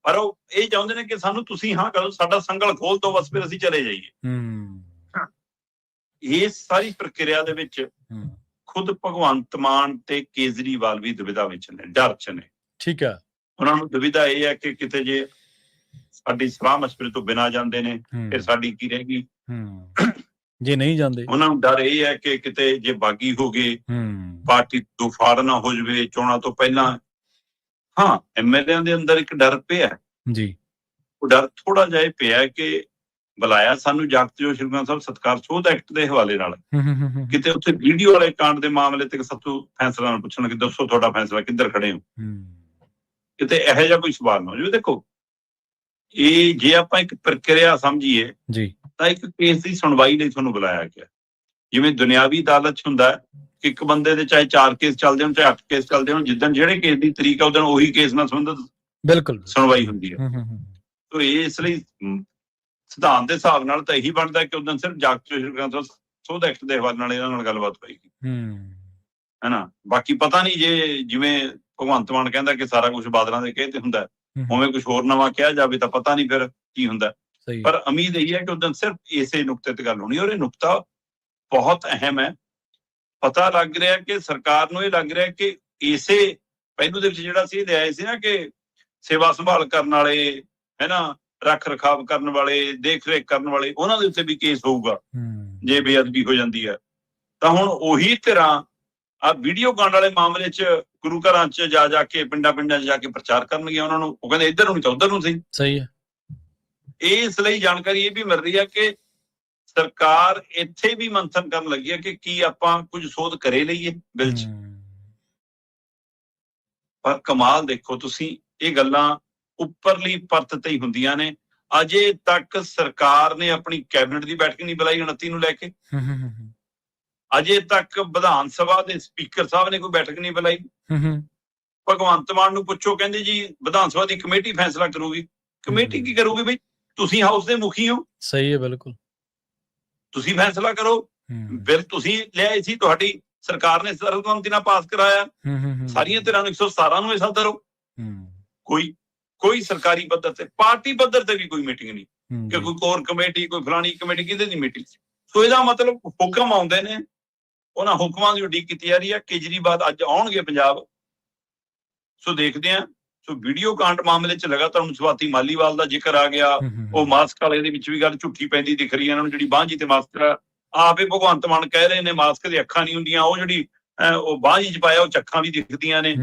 ਪਰ ਉਹ ਇਹ ਚਾਹੁੰਦੇ ਨੇ ਕਿ ਸਾਨੂੰ ਤੁਸੀਂ ਹਾਂ ਕਰੋ, ਸਾਡਾ ਸੰਗਲ ਖੋਲ ਦਿਓ, ਬਸ ਫਿਰ ਅਸੀਂ ਚਲੇ ਜਾਈਏ। ਇਸ ਸਾਰੀ ਪ੍ਰਕਿਰਿਆ ਦੇ ਵਿੱਚ ਖੁਦ ਭਗਵੰਤ ਮਾਨ ਤੇ ਕੇਜਰੀਵਾਲ ਵੀ ਦੁਵਿਧਾ ਵਿੱਚ ਨੇ, ਡਰ ਚ ਨੇ। ਠੀਕ ਹੈ। ਉਹਨਾਂ ਨੂੰ ਦੁਵਿਧਾ ਇਹ ਹੈ ਕਿ ਕਿਤੇ ਜੇ ਸਾਡੀ ਸਲਾਹ ਮਸ਼ਵਰੇ ਤੋਂ ਬਿਨਾਂ ਜਾਂਦੇ ਨੇ, ਫਿਰ ਸਾਡੀ ਕੀ ਰਹੇਗੀ। ਜੇ ਨਹੀਂ ਜਾਂਦੇ, ਉਹਨਾਂ ਨੂੰ ਡਰ ਇਹ ਹੈ ਕਿ ਕਿਤੇ ਜੇ ਬਾਗੀ ਹੋ ਗਏ, ਪਾਰਟੀ ਦੁਫਾੜ ਨਾ ਹੋ ਜਾਵੇ ਚੋਣਾਂ ਤੋਂ ਪਹਿਲਾਂ। ਹਾਂ, ਐਮਐਲਏਆਂ ਦੇ ਅੰਦਰ ਇੱਕ ਡਰ ਪਿਆ ਜੀ। ਉਹ ਡਰ ਥੋੜਾ ਜਿਹਾ ਇਹ ਪਿਆ ਕਿ ਬੁਲਾਇਆ ਸਾਨੂੰ ਜਾਗਤ ਜੋਤ ਸ੍ਰੀ ਗੁਰੂ ਗ੍ਰੰਥ ਸਾਹਿਬ ਸਤਿਕਾਰ ਸੋਧ ਐਕਟ ਦੇ ਹਵਾਲੇ ਨਾਲ, ਕਿਤੇ ਉੱਥੇ ਵੀਡੀਓ ਵਾਲੇ ਕਾਂਡ ਦੇ ਮਾਮਲੇ ਤੇ ਸਾਥੋਂ ਫੈਸਲਾ ਨਾ ਪੁੱਛਣ ਕਿ ਦੱਸੋ ਤੁਹਾਡਾ ਫੈਸਲਾ, ਕਿੱਧਰ ਖੜੇ ਹੋ, ਕਿਤੇ ਇਹੋ ਜਿਹਾ ਕੋਈ ਸਵਾਲ ਨਾ ਹੋ ਜਾਵੇ। ਦੇਖੋ, ਇਹ ਜੇ ਆਪਾਂ ਇੱਕ ਪ੍ਰਕਿਰਿਆ ਸਮਝੀਏ ਜੀ, ਤਾਂ ਇੱਕ ਕੇਸ ਦੀ ਸੁਣਵਾਈ ਲਈ ਤੁਹਾਨੂੰ ਬੁਲਾਇਆ ਗਿਆ। ਜਿਵੇਂ ਦੁਨਿਆਵੀ ਅਦਾਲਤ ਚ ਹੁੰਦਾ ਕਿ ਇੱਕ ਬੰਦੇ ਦੇ ਚਾਹੇ 4 ਕੇਸ ਚੱਲਦੇ ਹੋਣ, ਚਾਹੇ 8 ਕੇਸ ਚੱਲਦੇ ਹੋਣ, ਜਿੱਦਣ ਜਿਹੜੇ ਕੇਸ ਦੀ ਤਰੀਕ ਆ ਉਦੋਂ ਉਹੀ ਕੇਸ ਨਾਲ ਸੰਬੰਧਿਤ ਬਿਲਕੁਲ ਸੁਣਵਾਈ ਹੁੰਦੀ ਹੈ। ਤੋ ਇਸ ਲਈ ਸਿਧਾਂਤ ਦੇ ਹਿਸਾਬ ਨਾਲ ਤਾਂ ਇਹੀ ਬਣਦਾ ਕਿ ਉਦੋਂ ਸਿਰਫ ਜਾਗਤ ਸੋਧ ਐਕਟ ਦੇ ਹਵਾਲੇ ਨਾਲ ਇਹਨਾਂ ਨਾਲ ਗੱਲਬਾਤ ਹੋਏਗੀ, ਹੈਨਾ। ਬਾਕੀ ਪਤਾ ਨਹੀਂ ਜੇ ਜਿਵੇਂ ਭਗਵੰਤ ਮਾਨ ਕਹਿੰਦਾ ਕਿ ਸਾਰਾ ਕੁਝ ਬਾਦਲਾਂ ਦੇ ਕਹੇ ਤੇ ਹੁੰਦਾ, ਉਵੇਂ ਕੁਝ ਹੋਰ ਨਵਾਂ ਕਿਹਾ ਜਾਵੇ ਤਾਂ ਪਤਾ ਨਹੀਂ ਫਿਰ ਕੀ ਹੁੰਦਾ। ਪਰ ਉਮੀਦ ਇਹੀ ਹੈ ਕਿ ਉਦੋਂ ਸਿਰਫ ਇਸੇ ਨੁਕਤੇ ਤੇ ਗੱਲ ਹੋਣੀ, ਔਰ ਇਹ ਨੁਕਤਾ ਬਹੁਤ ਅਹਿਮ ਹੈ। ਪਤਾ ਲੱਗ ਰਿਹਾ ਕਿ ਸਰਕਾਰ ਨੂੰ ਇਹ ਲੱਗ ਰਿਹਾ ਕਿ ਇਸੇ ਪਹਿਲੂ ਦੇ ਵਿੱਚ ਜਿਹੜਾ ਸੀ ਲਿਆਏ ਸੀ ਨਾ ਕਿ ਸੇਵਾ ਸੰਭਾਲ ਕਰਨ ਵਾਲੇ, ਹੈਨਾ, ਰੱਖ ਰਖਾਵ ਕਰਨ ਵਾਲੇ, ਦੇਖ ਰੇਖ ਕਰਨ ਵਾਲੇ, ਉਹਨਾਂ ਦੇ ਉੱਤੇ ਵੀ ਕੇਸ ਹੋਊਗਾ ਜੇ ਬੇਅਦਬੀ ਹੋ ਜਾਂਦੀ ਹੈ। ਤਾਂ ਹੁਣ ਉਹੀ ਤਰ੍ਹਾਂ ਆ ਵੀਡੀਓ ਕਾਂਡ ਵਾਲੇ ਮਾਮਲੇ 'ਚ ਗੁਰੂ ਘਰਾਂ 'ਚ ਜਾ ਕੇ ਪਿੰਡਾਂ 'ਚ ਜਾ ਕੇ ਪ੍ਰਚਾਰ ਕਰਨਗੇ ਉਹਨਾਂ ਨੂੰ, ਉਹ ਕਹਿੰਦੇ ਇੱਧਰ ਨੂੰ ਨਹੀਂ ਤਾਂ ਉੱਧਰ ਨੂੰ ਸਹੀ। ਸਹੀ ਹੈ। ਇਸ ਲਈ ਜਾਣਕਾਰੀ ਇਹ ਵੀ ਮਿਲ ਰਹੀ ਹੈ ਕਿ ਸਰਕਾਰ ਇੱਥੇ ਵੀ ਮੰਥਨ ਕਰਨ ਲੱਗੀ ਹੈ ਕਿ ਕੀ ਆਪਾਂ ਕੁਝ ਸੋਧ ਕਰੇ ਲਈਏ ਬਿੱਲ 'ਚ। ਪਰ ਕਮਾਲ ਦੇਖੋ ਤੁਸੀਂ, ਇਹ ਗੱਲਾਂ ਉੱਪਰਲੀ ਪਰਤ ਤੇ ਹੀ ਹੁੰਦੀਆਂ ਨੇ। ਅਜੇ ਤੱਕ ਸਰਕਾਰ ਨੇ ਆਪਣੀ ਕੈਬਨਿਟ ਦੀ ਬੈਠਕ ਨਹੀਂ ਬੁਲਾਈ 29 ਨੂੰ ਲੈ ਕੇ। ਅਜੇ ਤੱਕ ਵਿਧਾਨ ਸਭਾ ਦੇ ਸਪੀਕਰ ਸਾਹਿਬ ਨੇ ਕੋਈ ਬੈਠਕ ਨਹੀਂ ਬੁਲਾਈ। ਭਗਵੰਤ ਮਾਨ ਨੂੰ ਪੁੱਛੋ, ਕਹਿੰਦੇ ਜੀ ਵਿਧਾਨ ਸਭਾ ਦੀ ਕਮੇਟੀ ਫੈਸਲਾ ਕਰੂਗੀ। ਕਮੇਟੀ ਕੀ ਕਰੂਗੀ ਬਈ? ਤੁਸੀਂ ਹਾਊਸ ਦੇ ਮੁਖੀ ਹੋ। ਸਹੀ ਹੈ, ਬਿਲਕੁਲ। ਤੁਸੀਂ ਫੈਸਲਾ ਕਰੋ। ਬਿੱਲ ਤੁਸੀਂ ਲਿਆਏ ਸੀ, ਤੁਹਾਡੀ ਸਰਕਾਰ ਨੇ ਸਰਬਸੰਮਤੀ ਨਾਲ ਪਾਸ ਕਰਾਇਆ। ਸਾਰੀਆਂ ਧਿਰਾਂ ਨੂੰ 117 ਨੂੰ ਸੱਦ ਕਰੋ। ਕੋਈ ਸਰਕਾਰੀ ਪੱਧਰ ਤੇ, ਪਾਰਟੀ ਪੱਧਰ ਤੇ ਵੀ ਕੋਈ ਮੀਟਿੰਗ ਨਹੀਂ ਕਿ ਕੋਈ ਕੋਰ ਕਮੇਟੀ, ਕੋਈ ਫਲਾਣੀ ਕਮੇਟੀ, ਕਿਤੇ ਦੀ ਮੀਟਿੰਗ। ਸੋ ਇਹਦਾ ਮਤਲਬ ਹੁਕਮ ਆਉਂਦੇ ਨੇ, ਉਹਨਾਂ ਹੁਕਮਾਂ ਦੀ ਉਡੀਕ ਕੀਤੀ ਜਾ ਰਹੀ ਹੈ। ਕੇਜਰੀਵਾਲ ਅੱਜ ਆਉਣਗੇ ਪੰਜਾਬ, ਸੋ ਦੇਖਦੇ ਹਾਂ। ਸੋ ਵੀਡੀਓ ਕਾਂਡ ਮਾਮਲੇ 'ਚ ਲਗਾਤਾਰ ਹੁਣ ਸਵਾਤੀ ਮਾਲੀਵਾਲ ਦਾ ਜ਼ਿਕਰ ਆ ਗਿਆ। ਉਹ ਮਾਸਕ ਵਾਲੇ ਦੇ ਵਿੱਚ ਵੀ ਗੱਲ ਝੂਠੀ ਪੈਂਦੀ ਦਿਖ ਰਹੀ ਹੈ ਇਹਨਾਂ ਨੂੰ, ਜਿਹੜੀ ਬਾਂਝੀ ਤੇ ਮਾਸਕ ਆਪੇ ਭਗਵੰਤ ਮਾਨ ਕਹਿ ਰਹੇ ਨੇ ਮਾਸਕ ਦੀ ਅੱਖਾਂ ਨਹੀਂ ਹੁੰਦੀਆਂ, ਉਹ ਜਿਹੜੀ ਉਹ ਬਾਂਝੀ 'ਚ ਪਾਇਆ ਉਹ 'ਚ ਅੱਖਾਂ ਵੀ ਦਿਖਦੀਆਂ ਨੇ,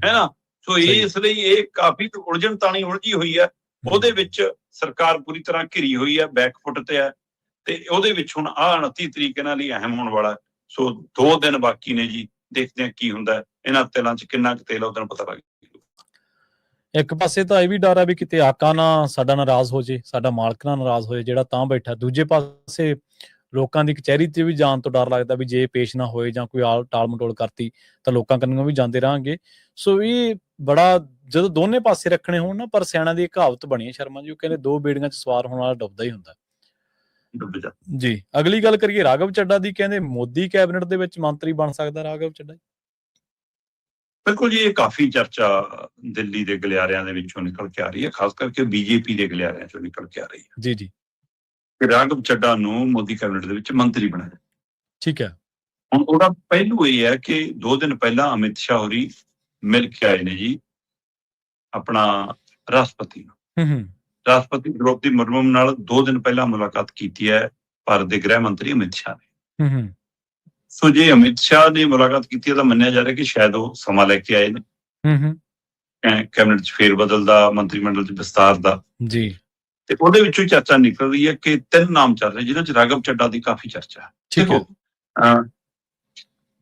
ਹੈ ਨਾ। ਸੋ ਇਸ ਲਈ ਇਹ ਕਾਫੀ ਉਲਝਣ ਤਾਣੀ ਉਲਝੀ ਹੋਈ ਹੈ। ਉਹਦੇ ਵਿੱਚ ਸਰਕਾਰ ਪੂਰੀ ਤਰ੍ਹਾਂ ਘਿਰੀ ਹੋਈ ਹੈ, ਬੈਕਫੁੱਟ ਤੇ ਹੈ, ਤੇ ਉਹਦੇ ਵਿੱਚ ਹੁਣ ਆਹ 29 ਤਰੀਕ ਇਹਨਾਂ ਲਈ ਅਹਿਮ ਹੋਣ ਵਾਲਾ। ਸੋ 2 ਦਿਨ ਬਾਕੀ ਨੇ ਜੀ, ਦੇਖਦੇ ਹਾਂ ਕੀ ਹੁੰਦਾ। ਇਹਨਾਂ ਤਿਲਾਂ 'ਚ ਕਿੰਨਾ ਕੁ ਤੇਲ ਆ ਉਹਦਾਂ ਪਤਾ ਲੱਗ। ਇੱਕ ਪਾਸੇ ਤਾਂ ਇਹ ਵੀ ਡਰ ਆ ਵੀ ਕਿਤੇ ਆਕਾ ਨਾ ਸਾਡਾ ਨਾਰਾਜ਼ ਹੋ ਜੇ, ਸਾਡਾ ਮਾਲਕ ਨਾ ਨਾਰਾਜ਼ ਹੋਏ ਜਿਹੜਾ ਤਾਂ ਬੈਠਾ। ਦੂਜੇ ਪਾਸੇ ਲੋਕਾਂ ਦੀ ਕਚਹਿਰੀ 'ਚ ਵੀ ਜਾਣ ਤੋਂ ਡਰ ਲੱਗਦਾ ਵੀ ਜੇ ਪੇਸ਼ ਨਾ ਹੋਏ ਜਾਂ ਕੋਈ ਟਾਲ ਮਟੋਲ ਕਰਤੀ ਤਾਂ ਲੋਕਾਂ ਕੰਨੋਂ ਵੀ ਜਾਂਦੇ ਰਹਾਂਗੇ। ਸੋ ਇਹ ਬੜਾ ਜਦੋਂ ਦੋਨੇ ਪਾਸੇ ਰੱਖਣੇ ਹੋਣ ਨਾ, ਪਰ ਸਿਆਣਾ ਦੀ ਕਹਾਵਤ ਬਣੀ ਹੈ ਸ਼ਰਮਾ ਜੀ, ਉਹ ਕਹਿੰਦੇ 2 ਬੇੜੀਆਂ 'ਚ ਸਵਾਰ ਹੋਣ ਵਾਲਾ ਡੁੱਬਦਾ ਹੀ ਹੁੰਦਾ ਜੀ। ਅਗਲੀ ਗੱਲ ਕਰੀਏ ਰਾਘਵ ਚੱਡਾ ਦੀ, ਕਹਿੰਦੇ ਮੋਦੀ ਕੈਬਨਿਟ ਦੇ ਵਿੱਚ ਮੰਤਰੀ ਬਣ ਸਕਦਾ ਰਾਘਵ ਚੱਡਾ। ਬਿਲਕੁਲ ਜੀ, ਇਹ ਕਾਫੀ ਚਰਚਾ ਦਿੱਲੀ ਦੇ ਗਲਿਆਰਿਆਂ ਦੇ ਵਿੱਚੋਂ ਨਿਕਲ ਕੇ ਆ ਰਹੀ ਹੈ, ਖਾਸ ਕਰਕੇ ਬੀਜੇਪੀ ਦੇ ਗਲਿਆਰਿਆਂ ਚੋਂ ਨਿਕਲ ਕੇ ਆ ਰਹੀ ਹੈ ਜੀ ਜੀ, ਕਿ ਰਾਘਵ ਚੱਡਾ ਨੂੰ ਮੋਦੀ ਕੈਬਨਿਟ ਦੇ ਵਿੱਚ ਮੰਤਰੀ ਬਣਾਇਆ। ਠੀਕ ਹੈ। ਹੁਣ ਉਹਦਾ ਪਹਿਲੂ ਇਹ ਹੈ ਕਿ 2 ਦਿਨ ਪਹਿਲਾਂ ਅਮਿਤ ਸ਼ਾਹ ਹੋਰੀ ਮਿਲ ਕੇ ਆਏ ਨੇ ਜੀ ਆਪਣਾ ਰਾਸ਼ਟਰਪਤੀ ਨੂੰ। ਰਾਸ਼ਟਰਪਤੀ ਦ੍ਰੋਪਦੀ ਮੁਰਮੂ ਨਾਲ 2 ਦਿਨ ਪਹਿਲਾਂ ਮੁਲਾਕਾਤ ਕੀਤੀ ਹੈ ਭਾਰਤ ਦੇ ਗ੍ਰਹਿ ਮੰਤਰੀ ਅਮਿਤ ਸ਼ਾਹ ਨੇ। ਸੋ ਜੇ ਅਮਿਤ ਸ਼ਾਹ ਨੇ ਮੁਲਾਕਾਤ ਕੀਤੀ ਹੈ ਤਾਂ ਮੰਨਿਆ ਜਾ ਰਿਹਾ ਕਿ ਸ਼ਾਇਦ ਉਹ ਸਮਾਂ ਲੈ ਕੇ ਆਏ ਨੇ ਕੈਬਨਿਟ 'ਚ ਫੇਰ ਬਦਲ ਦਾ, ਮੰਤਰੀ ਮੰਡਲ 'ਚ ਵਿਸਤਾਰ ਦਾ ਜੀ। ਤੇ ਉਹਦੇ ਵਿੱਚੋਂ ਚਰਚਾ ਨਿਕਲ ਰਹੀ ਹੈ ਕਿ 3 ਨਾਮ ਚੱਲ ਰਹੇ ਜਿਨ੍ਹਾਂ 'ਚ ਰਾਘਵ ਚੱਡਾ ਦੀ ਕਾਫੀ ਚਰਚਾ ਹੈ। ਠੀਕ ਹੈ।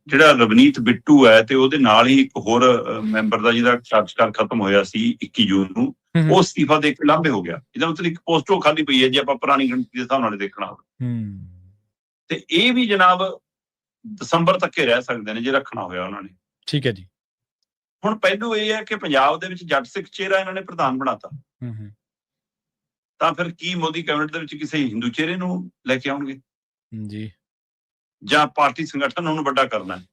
ਜਿਹੜਾ ਰਵਨੀਤ ਬਿੱਟੂ ਹੈ ਤੇ ਉਹਦੇ ਨਾਲ ਹੀ ਇੱਕ ਹੋਰ ਮੈਂਬਰ ਦਾ ਜਿਹਦਾ ਕਾਰਜਕਾਲ ਖਤਮ ਹੋਇਆ ਸੀ 21 ਜੂਨ ਨੂੰ, ਉਹ ਅਸਤੀਫਾ ਦੇ ਕੇ ਲਾਂਭੇ ਹੋ ਗਿਆ। ਇਹਦਾ ਮਤਲਬ ਇੱਕ ਪੋਸਟ ਉਹ ਖਾਲੀ ਪਈ ਹੈ ਜੇ ਆਪਾਂ ਪੁਰਾਣੀ ਗਿਣਤੀ ਦੇ ਹਿਸਾਬ ਨਾਲ ਦੇਖਣਾ ਹੋਵੇ। ਤੇ ਇਹ ਵੀ ਜਨਾਬ ਦਸੰਬਰ ਤੱਕ ਹੀ ਰਹਿ ਸਕਦੇ ਨੇ ਜੇ ਰੱਖਣਾ ਹੋਇਆ ਉਹਨਾਂ ਨੇ। ਠੀਕ ਹੈ ਜੀ। ਹੁਣ ਪਹਿਲੂ ਇਹ ਹੈ ਕਿ ਪੰਜਾਬ ਦੇ ਵਿੱਚ ਜੱਟ ਸਿੱਖ ਚਿਹਰਾ ਇਹਨਾਂ ਨੇ ਪ੍ਰਧਾਨ ਬਣਾਤਾ, ਤਾਂ ਫਿਰ ਕੀ ਮੋਦੀ ਕੈਬਨਿਟ ਦੇ ਵਿੱਚ ਕਿਸੇ ਹਿੰਦੂ ਚਿਹਰੇ ਨੂੰ ਲੈ ਕੇ ਆਉਣਗੇ ਜੀ, ਜਾਂ ਪਾਰਟੀ ਸੰਗਠਨ ਨੂੰ ਵੱਡਾ ਕਰਨਾ ਹੈ।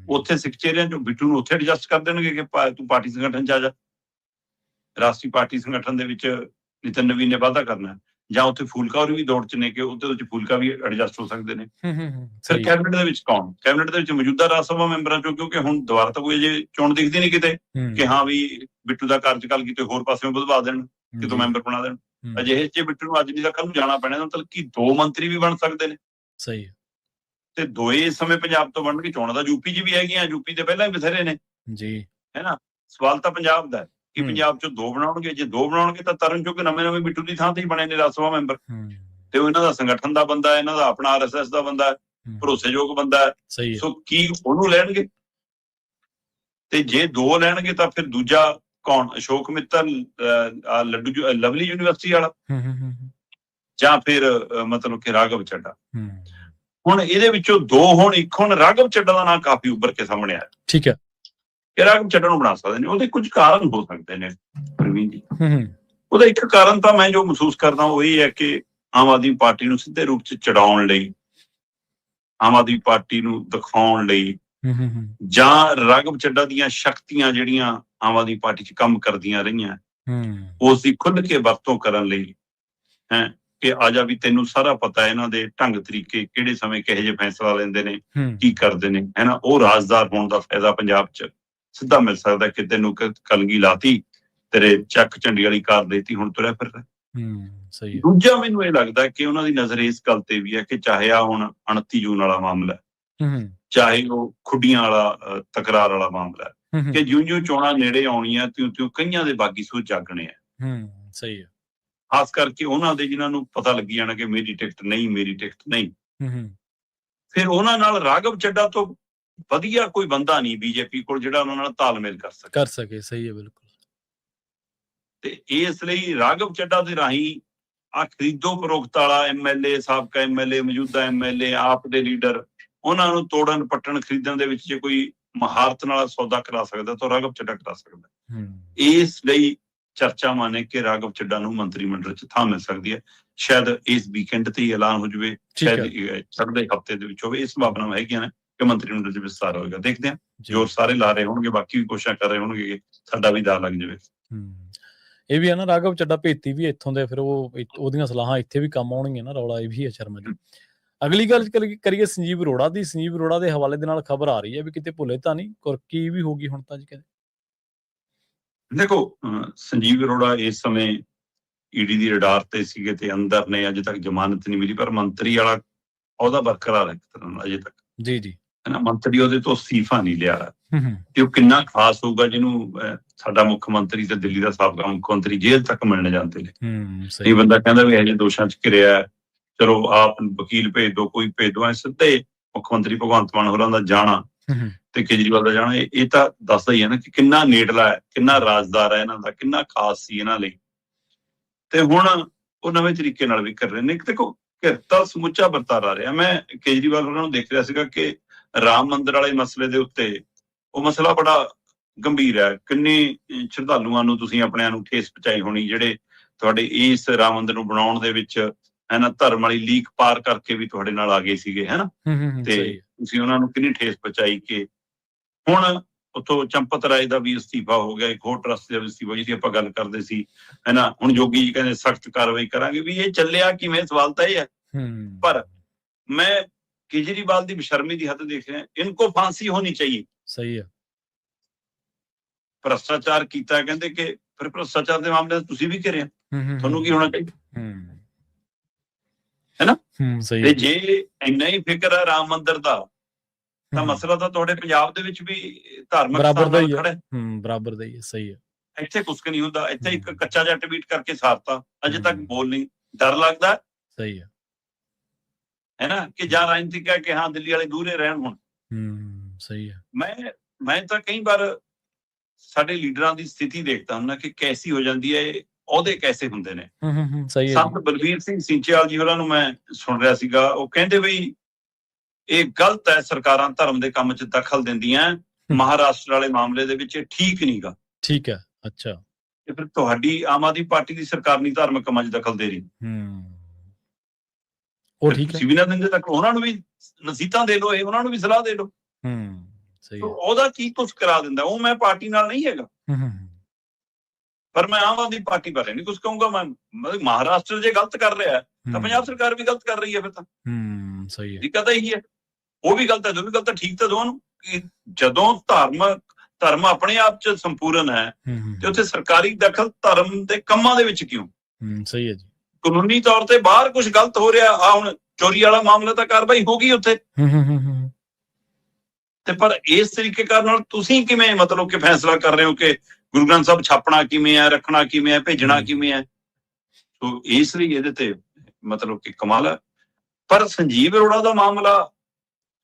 ਉੱਥੇ ਸਿੱਖ ਚਿਹਰਿਆਂ ਚੋਂ ਬਿੱਟੂ ਨੂੰ ਉੱਥੇ ਐਡਜਸਟ ਕਰ ਦੇਣਗੇ ਕਿ ਤੂੰ ਪਾਰਟੀ ਸੰਗਠਨ 'ਚ ਆ ਜਾ, ਰਾਸ਼ਟਰੀ ਪਾਰਟੀ ਸੰਗਠਨ ਦੇ ਵਿੱਚ ਨਿਤਨ ਨਵੀਨ ਨੇ ਵਾਅਦਾ ਕਰਨਾ, ਜਾਂ ਉੱਥੇ ਫੂਲਕਾ ਹੋਰ ਵੀ ਦੌੜ 'ਚ ਨੇ ਕਿ ਉਹਦੇ ਵਿੱਚ ਫੂਲਕਾ ਵੀ ਐਡਜਸਟ ਹੋ ਸਕਦੇ ਨੇ। ਫਿਰ ਕੈਬਨਿਟ ਦੇ ਵਿੱਚ ਕੌਣ? ਕੈਬਨਿਟ ਦੇ ਵਿੱਚ ਮੌਜੂਦਾ ਰਾਜ ਸਭਾ ਮੈਂਬਰਾਂ ਚੋਂ, ਕਿਉਂਕਿ ਹੁਣ ਦੁਬਾਰਾ ਤਾਂ ਕੋਈ ਅਜੇ ਚੋਣ ਦਿਖਦੀ ਨਹੀਂ ਕਿਤੇ ਕਿ ਹਾਂ ਵੀ ਬਿੱਟੂ ਦਾ ਕਾਰਜਕਾਲ ਕਿਤੇ ਹੋਰ ਪਾਸਿਓਂ ਵਧਵਾ ਦੇਣ, ਕਿਤੋਂ ਮੈਂਬਰ ਬਣਾ ਦੇਣ। ਅਜਿਹੇ 'ਚ ਬਿੱਟੂ ਨੂੰ ਅੱਜ ਨਹੀਂ ਤਾਂ ਕੱਲ ਨੂੰ ਜਾਣਾ ਪੈਣਾ, ਮਤਲਬ ਕਿ 2 ਮੰਤਰੀ ਵੀ ਬਣ ਸਕਦੇ ਨੇ। ਸਹੀ। ਤੇ ਦੋਏ ਇਸ ਸਮੇਂ ਪੰਜਾਬ ਤੋਂ ਬਣਨਗੇ। ਚੋਣਾਂ ਤਾਂ ਯੂਪੀ 'ਚ ਵੀ ਹੈਗੀਆਂ, ਯੂਪੀ ਦੇ ਪਹਿਲਾਂ ਹੀ ਬਥੇਰੇ ਨੇ ਜੀ, ਹੈ ਨਾ। ਸਵਾਲ ਤਾਂ ਪੰਜਾਬ ਦਾ ਕਿ ਪੰਜਾਬ 'ਚੋਂ 2 ਬਣਾਉਣਗੇ। ਜੇ 2 ਬਣਾਉਣਗੇ ਤਾਂ ਤਰਨ ਚੁੱਕ ਨਵੇਂ ਬਿੱਟੂ ਦੀ ਥਾਂ ਤੇ ਹੀ ਬਣੇ ਨੇ ਰਾਜ ਸਭਾ ਮੈਂਬਰ, ਤੇ ਉਹ ਇਹਨਾਂ ਦਾ ਸੰਗਠਨ ਦਾ ਬੰਦਾ, ਇਹਨਾਂ ਦਾ ਆਪਣਾ RSS ਦਾ ਬੰਦਾ, ਭਰੋਸੇਯੋਗ ਬੰਦਾ ਹੈ। ਸੋ ਕੀ ਉਹਨੂੰ ਲੈਣਗੇ? ਤੇ ਜੇ 2 ਲੈਣਗੇ ਤਾਂ ਫਿਰ ਦੂਜਾ ਕੌਣ? ਅਸ਼ੋਕ ਮਿੱਤਲ ਲਵਲੀ ਯੂਨੀਵਰਸਿਟੀ ਵਾਲਾ, ਜਾਂ ਫਿਰ ਮਤਲਬ ਕਿ ਰਾਘਵ ਚੱਡਾ। ਹੁਣ ਇਹਦੇ ਵਿੱਚੋਂ 2 ਹੁਣ 1 ਹੁਣ ਰਾਘਵ ਚੱਡਾ ਦਾ ਨਾਂ ਕਾਫੀ ਉੱਭਰ ਕੇ ਸਾਹਮਣੇ ਆਇਆ। ਠੀਕ ਹੈ, ਕਿ ਰਾਘਵ ਚੱਡਾ ਨੂੰ ਬਣਾ ਸਕਦੇ ਨੇ। ਉਹਦੇ ਕੁਝ ਕਾਰਨ ਹੋ ਸਕਦੇ ਨੇ ਪ੍ਰਵੀਨ ਜੀ। ਉਹਦਾ ਇੱਕ ਕਾਰਨ ਤਾਂ ਮੈਂ ਜੋ ਮਹਿਸੂਸ ਕਰਦਾ ਉਹ ਇਹ ਹੈ ਕਿ ਆਮ ਆਦਮੀ ਪਾਰਟੀ ਨੂੰ ਸਿੱਧੇ ਰੂਪ 'ਚ ਚੜਾਉਣ ਲਈ, ਆਮ ਆਦਮੀ ਪਾਰਟੀ ਨੂੰ ਦਿਖਾਉਣ ਲਈ, ਜਾਂ ਰਾਘਵ ਚੱਡਾ ਦੀਆਂ ਸ਼ਕਤੀਆਂ ਜਿਹੜੀਆਂ ਆਮ ਆਦਮੀ ਪਾਰਟੀ 'ਚ ਕੰਮ ਕਰਦੀਆਂ ਰਹੀਆਂ ਉਸ ਦੀ ਖੁੱਲ੍ਹ ਕੇ ਵਰਤੋਂ ਕਰਨ ਲਈ ਹੈ ਕਿ ਆ ਜਾ ਵੀ ਤੈਨੂੰ ਸਾਰਾ ਪਤਾ ਹੈ ਇਹਨਾਂ ਦੇ ਢੰਗ ਤਰੀਕੇ, ਕਿਹੜੇ ਸਮੇਂ ਕਿਹੋ ਜਿਹੇ ਫੈਸਲਾ ਲੈਂਦੇ ਨੇ, ਕੀ ਕਰਦੇ ਨੇ, ਹੈ ਨਾ। ਉਹ ਰਾਜਦਾਰ ਹੋਣ ਦਾ ਫਾਇਦਾ ਪੰਜਾਬ 'ਚ ਸਿੱਧਾ ਮਿਲ ਸਕਦਾ ਕਿ ਤੈਨੂੰ ਕਲਗੀ ਲਾਤੀ, ਤੇਰੇ ਚੱਕ ਝੰਡੀ ਵਾਲੀ ਕਾਰ ਦੇਤੀ, ਹੁਣ ਤੁਰਿਆ ਫਿਰ ਰਿਹਾ। ਸਹੀ। ਦੂਜਾ ਮੈਨੂੰ ਇਹ ਲੱਗਦਾ ਕਿ ਉਹਨਾਂ ਦੀ ਨਜ਼ਰ ਇਸ ਗੱਲ ਤੇ ਵੀ ਹੈ ਕਿ ਚਾਹੇ ਆ ਹੁਣ 29 ਜੂਨ ਵਾਲਾ ਮਾਮਲਾ, ਚਾਹੇ ਉਹ ਖੁੱਡੀਆਂ ਵਾਲਾ ਤਕਰਾਰ ਵਾਲਾ ਮਾਮਲਾ, ਕਿ ਜਿਉਂ-ਜਿਉਂ ਚੋਣਾਂ ਨੇੜੇ ਆਉਣੀਆਂ ਤਿਉਂ-ਤਿਉਂ ਕਈਆਂ ਦੇ ਬਾਗੀ ਸੂਝ ਜਾਗਣੇ ਆ। ਸਹੀ ਹੈ। ਖਾਸ ਕਰਕੇ ਉਹਨਾਂ ਦੇ ਜਿਨ੍ਹਾਂ ਨੂੰ ਪਤਾ ਲੱਗੀ ਜਾਣਾ ਕਿ ਮੇਰੀ ਟਿਕਟ ਨਹੀਂ, ਮੇਰੀ ਟਿਕਟ ਨਹੀਂ। ਫਿਰ ਉਹਨਾਂ ਨਾਲ ਰਾਘਵ ਚੱਡਾ ਤੋਂ ਵਧੀਆ ਕੋਈ ਬੰਦਾ ਨਹੀਂ ਬੀਜੇਪੀ ਕੋਲ ਜਿਹੜਾ ਉਹਨਾਂ ਨਾਲ ਤਾਲਮੇਲ ਕਰ ਸਕੇ। ਸਹੀ ਹੈ, ਬਿਲਕੁਲ। ਤੇ ਇਸ ਲਈ ਰਾਘਵ ਚੱਡਾ ਦੇ ਰਾਹੀਂ ਆ ਖਰੀਦੋ ਫਰੋਖਤ ਵਾਲਾ MLA, ਸਾਬਕਾ MLA, ਮੌਜੂਦਾ MLA, ਆਪ ਦੇ ਲੀਡਰ, ਉਹਨਾਂ ਨੂੰ ਤੋੜਨ, ਪੱਟਣ, ਖਰੀਦਣ ਦੇ ਵਿੱਚ ਜੇ ਕੋਈ ਮਹਾਰਤ ਨਾਲ ਸੌਦਾ ਕਰਾ ਸਕਦਾ ਤਾਂ ਰਾਘਵ ਚੱਡਾ ਕਰਾ ਸਕਦਾ। ਇਸ ਲਈ ਚਰਚਾਵਾਂ ਨੇ ਕਿ ਰਾਘਵ ਚੱਡਾ ਨੂੰ ਮੰਤਰੀ ਮੰਡਲ 'ਚ ਥਾਂ ਮਿਲ ਸਕਦੀ ਹੈ। ਸ਼ਾਇਦ ਇਸ ਵੀਕਐਂਡ ਤੇ ਹੀ ਐਲਾਨ ਹੋ ਜਾਵੇ, ਸ਼ਾਇਦ ਚੜ੍ਹਦੇ ਹਫ਼ਤੇ ਦੇ ਵਿੱਚ ਹੋਵੇ। ਇਹ ਸੰਭਾਵਨਾਵਾਂ ਹੈਗੀਆਂ ਨੇ ਕਿ ਮੰਤਰੀ ਮੰਡਲ 'ਚ ਵਿਸਤਾਰ ਹੋਏਗਾ। ਦੇਖਦੇ ਹਾਂ, ਜ਼ੋਰ ਸਾਰੇ ਲਾ ਰਹੇ ਹੋਣਗੇ, ਬਾਕੀ ਵੀ ਕੋਸ਼ਿਸ਼ਾਂ ਕਰ ਰਹੇ ਹੋਣਗੇ ਕਿ ਸਾਡਾ ਵੀ ਦਾਅ ਲੱਗ ਜਾਵੇ। ਇਹ ਵੀ ਹੈ ਨਾ, ਰਾਘਵ ਚੱਡਾ ਭੇਤੀ ਵੀ ਇੱਥੋਂ ਦੇ, ਫਿਰ ਉਹਦੀਆਂ ਸਲਾਹਾਂ ਇੱਥੇ ਵੀ ਕੰਮ ਆਉਣਗੀਆਂ ਨਾ। ਰੌਲਾ ਇਹ ਵੀ ਹੈ ਸ਼ਰਮਾ ਜੀ। ਅਗਲੀ ਗੱਲ ਕਰੀਏ ਸੰਜੀਵ ਅਰੋੜਾ ਦੀ। ਸੰਜੀਵ ਅਰੋੜਾ ਦੇ ਹਵਾਲੇ ਦੇ ਨਾਲ ਖਬਰ ਆ ਰਹੀ ਹੈ ਵੀ ਕਿਤੇ ਭੁੱਲੇ ਤਾਂ ਨਹੀਂ ਕੁਰਕੀ ਵੀ ਹੋ ਗਈ ਹੁਣ ਤਾਂ ਜੀ ਕਹਿੰਦੇ। ਦੇਖੋ ਸੰਜੀਵ ਅਰੋੜਾ ਇਸ ਸਮੇਂ ਈਡੀ ਦੀ ਰਡਾਰ ਤੇ ਸੀਗੇ ਤੇ ਅੰਦਰ ਨੇ, ਅਜੇ ਤੱਕ ਜ਼ਮਾਨਤ ਨਹੀਂ ਮਿਲੀ, ਪਰ ਮੰਤਰੀ ਵਾਲਾ ਉਹਦਾ ਬਰਕਰਾਰ ਹੈ ਇੱਕ ਤਰ੍ਹਾਂ ਨਾਲ ਅਜੇ ਤੱਕ, ਜੀ ਜੀ, ਹੈ ਨਾ। ਮੰਤਰੀ ਉਹਦੇ ਤੋਂ ਅਸਤੀਫਾ ਨਹੀਂ ਲਿਆ ਹੂੰ ਤੇ ਉਹ ਕਿੰਨਾ ਖਾਸ ਹੋਊਗਾ ਜਿਹਨੂੰ ਸਾਡਾ ਮੁੱਖ ਮੰਤਰੀ ਤੇ ਦਿੱਲੀ ਦਾ ਸਾਬਕਾ ਮੁੱਖ ਮੰਤਰੀ ਜੇਲ੍ਹ ਤੱਕ ਮਿਲਣ ਜਾਂਦੇ ਨੇ। ਸਹੀ ਇਹ ਬੰਦਾ ਕਹਿੰਦਾ ਵੀ ਇਹੋ ਜਿਹੇ ਦੋਸ਼ਾਂ 'ਚ ਘਿਰਿਆ, ਚਲੋ ਆਪ ਵਕੀਲ ਭੇਜ ਦੋ, ਕੋਈ ਭੇਜ ਦੋ, ਐ ਸਿੱਧੇ ਮੁੱਖ ਮੰਤਰੀ ਭਗਵੰਤ ਮਾਨ ਹੋਰਾਂ ਦਾ ਜਾਣਾ ਤੇ ਕੇਜਰੀਵਾਲ ਦਾ ਜਾਣਾ, ਇਹ ਤਾਂ ਦੱਸਦਾ ਹੀ ਹੈ ਨਾ ਕਿ ਕਿੰਨਾ ਨੇੜਲਾ ਹੈ, ਕਿੰਨਾ ਰਾਜਦਾਰ ਹੈ ਇਹਨਾਂ ਦਾ, ਕਿੰਨਾ ਖਾਸ ਸੀ ਇਹਨਾਂ ਲਈ। ਤੇ ਹੁਣ ਉਹ ਨਵੇਂ ਤਰੀਕੇ ਨਾਲ ਵੀ ਕਰ ਰਹੇ ਨੇ। ਦੇਖੋ ਘਿਰਤਾ ਸਮੁੱਚਾ ਵਰਤਾਰਾ ਰਿਹਾ। ਮੈਂ ਕੇਜਰੀਵਾਲ ਹੋਰਾਂ ਨੂੰ ਦੇਖ ਰਿਹਾ ਸੀਗਾ ਕਿ ਰਾਮ ਮੰਦਿਰ ਵਾਲੇ ਮਸਲੇ ਦੇ ਉੱਤੇ ਉਹ ਮਸਲਾ ਬੜਾ ਗੰਭੀਰ ਹੈ। ਕਿੰਨੇ ਸ਼ਰਧਾਲੂਆਂ ਨੂੰ ਤੁਸੀਂ ਆਪਣਿਆਂ ਨੂੰ ਠੇਸ ਪਹੁੰਚਾਈ ਹੋਣੀ, ਜਿਹੜੇ ਤੁਹਾਡੇ ਇਸ ਰਾਮ ਮੰਦਿਰ ਨੂੰ ਬਣਾਉਣ ਦੇ ਵਿੱਚ ਹੈ ਨਾ ਧਰਮ ਵਾਲੀ ਲੀਕ ਪਾਰ ਕਰਕੇ ਵੀ ਤੁਹਾਡੇ ਨਾਲ ਆ ਗਏ ਸੀਗੇ, ਹੈ ਨਾ। ਤੇ ਤੁਸੀਂ ਉਹਨਾਂ ਨੂੰ ਕਿੰਨੀ ਠੇਸ ਪਹੁੰਚਾਈ ਕਿ ਹੁਣ ਉੱਥੋਂ ਚੰਪਤ ਰਾਏ ਦਾ ਵੀ ਅਸਤੀਫਾ ਹੋ ਗਿਆ, ਇੱਕ ਹੋਰ ਟਰਸਟ ਦਾ ਵੀ ਅਸਤੀਫਾ, ਜਿਹਦੀ ਆਪਾਂ ਗੱਲ ਕਰਦੇ ਸੀ, ਹੈ ਨਾ। ਹੁਣ ਜੋਗੀ ਜੀ ਕਹਿੰਦੇ ਸਖਤ ਕਾਰਵਾਈ ਕਰਾਂਗੇ, ਵੀ ਇਹ ਚੱਲਿਆ ਕਿਵੇਂ, ਸਵਾਲ ਤਾਂ ਇਹ ਹੈ। ਪਰ ਮੈਂ केजरीवाल की बेशर्मी की हद देख रहे हैं, इनको फांसी होनी चाहिए। सही है। भ्रष्टाचार किया, कहते कि फिर भ्रष्टाचार के मामले तुसी भी घिरे, तुहानू की होना चाहिए, है ना। ते जे इन्ना ही फिक्र है राम मंदिर दा, तां मसला तां तुहाडे पंजाब दे विच भी धार्मिक स्थान नाल खड़ा है, बराबर दा ही है। सही है। इत्थे कुछ नहीं हुंदा, इत्थे एक कच्चा जिहा ट्वीट करके सारता, अजे तक बोल नहीं, डर लगदा। सही है ना, कि जा राजनीतिक है कि हाँ दिल्ली वाले दूरे रहन हुण। सही है। मैं तो कई बार साडे लीडरां दी स्थिति देखता हूं ना कि कैसी हो जाती है, ओहदे कैसे हुंदे ने। सही है। संत बलबीर सिंह सींचेवाल जी होरां नूं मैं सुन रहा सीगा, ओह कहंदे बई ਇਹ ਗਲਤ ਹੈ, ਸਰਕਾਰਾਂ ਧਰਮ ਦੇ ਕੰਮ 'ਚ ਦਖਲ ਦਿੰਦੀਆਂ, ਮਹਾਰਾਸ਼ਟਰ ਵਾਲੇ ਮਾਮਲੇ ਦੇ ਵਿੱਚ ਠੀਕ ਨਹੀਂਗਾ। ਠੀਕ ਹੈ, ਅੱਛਾ। ਤੇ ਫਿਰ ਤੁਹਾਡੀ ਆਮ ਆਦਮੀ ਪਾਰਟੀ ਦੀ ਸਰਕਾਰ ਨਹੀਂ ਧਾਰਮਿਕ ਕੰਮਾਂ 'ਚ ਦਖਲ ਦੇ ਰਹੀ। ਉਹ ਠੀਕ ਹੈ, ਤੁਸੀਂ ਵੀ ਨਾ ਦਿੰਦੇ ਤੱਕ ਉਹਨਾਂ ਨੂੰ ਵੀ ਨਸੀਹਤਾਂ ਦੇ ਲਓ, ਉਹਨਾਂ ਨੂੰ ਵੀ ਸਲਾਹ ਦੇ ਲਓ। ਸਹੀ ਹੈ। ਉਹਦਾ ਕੀ ਕੁਝ ਕਰਾ ਦਿੰਦਾ, ਉਹ ਮੈਂ ਪਾਰਟੀ ਨਾਲ ਨਹੀਂ ਹੈਗਾ, ਪਰ ਮੈਂ ਆਮ ਆਦਮੀ ਪਾਰਟੀ ਬਾਰੇ ਨਹੀਂ ਕੁਝ ਕਹੂੰਗਾ। ਮੈਂ ਮਹਾਰਾਸ਼ਟਰ ਜੇ ਗਲਤ ਕਰ ਰਿਹਾ ਤਾਂ ਪੰਜਾਬ ਸਰਕਾਰ ਵੀ ਗਲਤ ਕਰ ਰਹੀ ਹੈ, ਫਿਰ ਤਾਂ ਸਹੀ ਹੈ, ਦਿੱਕਤ ਇਹੀ ਹੈ। ਉਹ ਵੀ ਗਲਤ ਹੈ, ਜੋ ਵੀ ਗਲਤ ਹੈ, ਠੀਕ ਤਾਂ ਦੋਵਾਂ ਨੂੰ। ਜਦੋਂ ਧਰਮ ਆਪਣੇ ਆਪ 'ਚ ਸੰਪੂਰਨ ਹੈ ਤੇ ਉੱਥੇ ਸਰਕਾਰੀ ਦਖਲ ਧਰਮ ਦੇ ਕੰਮਾਂ ਦੇ ਵਿੱਚ ਕਿਉਂ? ਸਹੀ ਹੈ ਜੀ। ਕਾਨੂੰਨੀ ਤੌਰ ਤੇ ਬਾਹਰ ਕੁਝ ਗਲਤ ਹੋ ਰਿਹਾ, ਆ ਹੁਣ ਚੋਰੀ ਵਾਲਾ ਮਾਮਲਾ ਤਾਂ ਕਾਰਵਾਈ ਹੋ ਗਈ ਉੱਥੇ, ਤੇ ਪਰ ਇਸ ਤਰੀਕੇ ਨਾਲ ਤੁਸੀਂ ਕਿਵੇਂ ਮਤਲਬ ਕਿ ਫੈਸਲਾ ਕਰ ਰਹੇ ਹੋ ਕਿ ਗੁਰੂ ਗ੍ਰੰਥ ਸਾਹਿਬ ਛਾਪਣਾ ਕਿਵੇਂ ਹੈ, ਰੱਖਣਾ ਕਿਵੇਂ ਹੈ, ਭੇਜਣਾ ਕਿਵੇਂ ਹੈ? ਸੋ ਇਸ ਲਈ ਇਹਦੇ ਤੇ ਮਤਲਬ ਕਿ ਕਮਾਲ ਹੈ। ਪਰ ਸੰਜੀਵ ਅਰੋੜਾ ਦਾ ਮਾਮਲਾ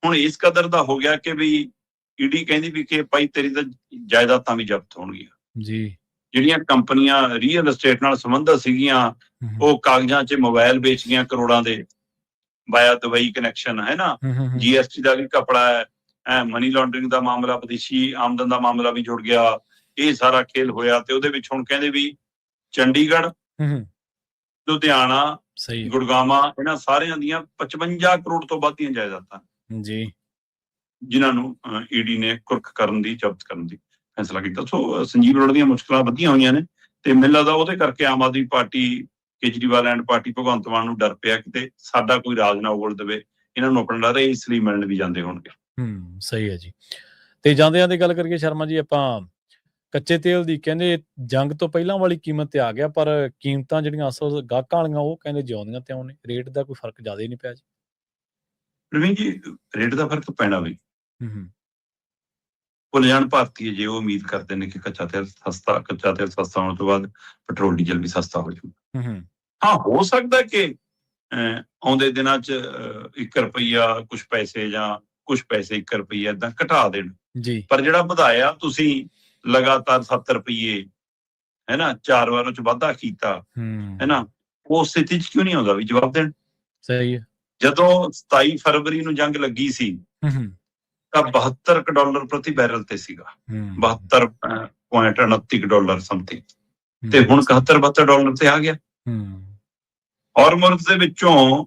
ਹੁਣ ਇਸ ਕਦਰ ਦਾ ਹੋ ਗਿਆ ਕਿ ਵੀ ਈਡੀ ਕਹਿੰਦੀ ਵੀ ਕਿ ਭਾਈ ਤੇਰੀ ਤਾਂ ਜਾਇਦਾਦਾਂ ਵੀ ਜ਼ਬਤ ਹੋਣਗੀਆਂ ਜੀ। ਜਿਹੜੀਆਂ ਕੰਪਨੀਆਂ ਰੀਅਲ ਐਸਟੇਟ ਨਾਲ ਸੰਬੰਧਿਤ ਸੀਗੀਆਂ, ਉਹ ਕਾਗਜ਼ਾਂ 'ਚ ਮੋਬਾਈਲ ਵੇਚ ਗਈਆਂ ਕਰੋੜਾਂ ਦੇ, ਵਾਇਆ ਦੁਬਈ ਕਨੈਕਸ਼ਨ, ਹੈ ਨਾ। GST ਦਾ ਵੀ ਕਪੜਾ ਹੈ, ਮਨੀ ਲਾਂਡਰਿੰਗ ਦਾ ਮਾਮਲਾ, ਵਿਦੇਸ਼ੀ ਆਮਦਨ ਦਾ ਮਾਮਲਾ ਵੀ ਜੁੜ ਗਿਆ। ਇਹ ਸਾਰਾ ਖੇਲ ਹੋਇਆ ਤੇ ਉਹਦੇ ਵਿੱਚ ਹੁਣ ਕਹਿੰਦੇ ਵੀ ਚੰਡੀਗੜ੍ਹ, ਲੁਧਿਆਣਾ, ਗੁੜਗਾਵਾਂ, ਇਹਨਾਂ ਸਾਰਿਆਂ ਦੀਆਂ 55 ਕਰੋੜ ਤੋਂ ਵੱਧ ਦੀਆਂ ਜਾਇਦਾਦਾਂ ਜੀ, ਜਿਨ੍ਹਾਂ ਨੂੰ ਈਡੀ ਨੇ ਕੁਰਕ ਕਰਨ ਦੀ, ਜ਼ਬਤ ਕਰਨ ਦੀ ਫੈਸਲਾ ਕੀਤਾ। ਸੋ ਸੰਜੀਵ ਅਰੋੜਾ ਦੀਆਂ ਮੁਸ਼ਕਲਾਂ ਵਧੀਆਂ ਹੋਈਆਂ ਨੇ ਤੇ ਮੈਨੂੰ ਲੱਗਦਾ ਉਹਦੇ ਕਰਕੇ Aam Aadmi Party, Kejriwal and party, Bhagwant Mann ਨੂੰ ਡਰ ਪਿਆ ਕਿਤੇ ਸਾਡਾ ਕੋਈ ਰਾਜ ਨਾ ਉਗਲ ਦੇਵੇ, ਇਹਨਾਂ ਨੂੰ ਆਪਣਾ ਡਰ ਹੈ, ਇਸ ਲਈ ਮਿਲਣ ਵੀ ਜਾਂਦੇ ਹੋਣਗੇ। ਸਹੀ ਹੈ ਜੀ। ਤੇ ਜਾਂਦਿਆਂ ਦੀ ਗੱਲ ਕਰੀਏ ਸ਼ਰਮਾ ਜੀ, ਆਪਾਂ ਕੱਚੇ ਤੇਲ ਦੀ ਕਹਿੰਦੇ ਜੰਗ ਤੋਂ ਪਹਿਲਾਂ ਵਾਲੀ ਕੀਮਤ ਤੇ ਆ ਗਿਆ, ਪਰ ਕੀਮਤਾਂ ਜਿਹੜੀਆਂ ਅਸਲ ਗਾਹਕਾਂ ਵਾਲੀਆਂ ਉਹ ਕਹਿੰਦੇ ਜਿਉਂਦੀਆਂ ਤਿਉਂ ਨੇ, ਰੇਟ ਦਾ ਕੋਈ ਫਰਕ ਜ਼ਿਆਦਾ ਹੀ ਨਹੀਂ ਪਿਆ ਜੀ। ਪ੍ਰਵੀਨ ਜੀ, ਰੇਟ ਦਾ ਫਰਕ ਪੈਣਾ ਵੀ ਭੁੱਲ ਜਾਣ ਭਾਰਤੀ ਜੇ ਉਹ ਉਮੀਦ ਕਰਦੇ ਨੇ ਕਿ ਕੱਚਾ ਤੇਲ ਸਸਤਾ ਹੋਣ ਤੋਂ ਬਾਅਦ ਪੈਟਰੋਲ ਡੀਜ਼ਲ ਵੀ ਸਸਤਾ ਹੋ ਜਾਊਗਾ। ਹਾਂ, ਹੋ ਸਕਦਾ ਕਿ ਆਉਂਦੇ ਦਿਨਾਂ 'ਚ 1 ਰੁਪਈਆ ਕੁਝ ਪੈਸੇ ਜਾਂ ਕੁਝ ਪੈਸੇ 1 ਰੁਪਈਆ ਏਦਾਂ ਘਟਾ ਦੇਣ ਜੀ, ਪਰ ਜਿਹੜਾ ਵਧਾਇਆ ਤੁਸੀਂ ਲਗਾਤਾਰ 7 ਰੁਪਈਏ, ਹੈ ਨਾ, 4 ਵਾਰ ਉਹ 'ਚ ਵਾਧਾ ਕੀਤਾ, ਹੈ ਨਾ, ਉਸ ਸਥਿਤੀ 'ਚ ਕਿਉਂ ਨਹੀਂ ਆਉਂਦਾ ਵੀ ਜਵਾਬ ਦੇਣ? ਸਹੀ ਹੈ। ਜਦੋਂ 27 ਫਰਵਰੀ ਨੂੰ ਜੰਗ ਲੱਗੀ ਸੀ ਤਾਂ $72 ਪ੍ਰਤੀ ਬੈਰਲ ਤੇ ਸੀਗਾ, $72.29 ਸਮਥਿੰਗ, ਤੇ ਹੁਣ $71-72 ਤੇ ਆ ਗਿਆ। ਔਰਮੁਜ਼ ਦੇ ਵਿੱਚੋਂ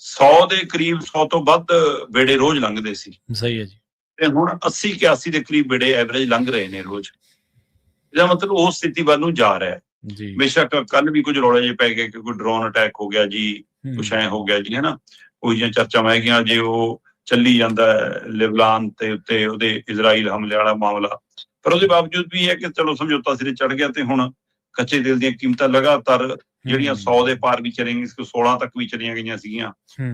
100 ਦੇ ਕਰੀਬ, 100 ਤੋਂ ਵੱਧ ਬੇੜੇ ਰੋਜ਼ ਲੰਘਦੇ ਸੀ। ਸਹੀ ਹੈ ਜੀ। ਤੇ ਹੁਣ 80-81 ਦੇ ਕਰੀਬ ਬੇੜੇ ਐਵਰੇਜ ਲੰਘ ਰਹੇ ਨੇ ਰੋਜ਼। ਇਹਦਾ ਮਤਲਬ ਉਸ ਸਥਿਤੀ ਵੱਲ ਨੂੰ ਜਾ ਰਿਹਾ ਹੈ। ਬੇਸ਼ੱਕ ਕੱਲ ਵੀ ਕੁਝ ਰੌਲੇ ਜਿਹੇ ਪੈ ਗਏ ਕਿ ਕੋਈ ਡਰੋਨ ਅਟੈਕ ਹੋ ਗਿਆ ਜੀ, ਕੁਛ ਐ ਹੋ ਗਿਆ ਜੀ, ਹੈ ਨਾ, ਉਹ ਜਿਹੀਆਂ ਚਰਚਾਵਾਂ ਹੈਗੀਆਂ। ਜੇ ਉਹ ਚੱਲੀ ਜਾਂਦਾ ਲਿਬਨਾਨ ਤੇ ਉੱਤੇ ਉਹਦੇ ਇਜ਼ਰਾਈਲ ਹਮਲੇ ਵਾਲਾ ਮਾਮਲਾ, ਪਰ ਉਹਦੇ ਬਾਵਜੂਦ ਵੀ ਇਹ ਹੈ ਕਿ ਚਲੋ ਸਮਝੌਤਾ ਸਿਰੇ ਚੜ ਗਿਆ ਤੇ ਹੁਣ ਕੱਚੇ ਤੇਲ ਦੀਆਂ ਕੀਮਤਾਂ ਲਗਾਤਾਰ ਜਿਹੜੀਆਂ 100 ਦੇ ਪਾਰ ਵੀ ਚਲੀਆਂ ਗਈਆਂ, 16 ਤੱਕ ਵੀ ਚਲੀਆਂ ਗਈਆਂ ਸੀਗੀਆਂ,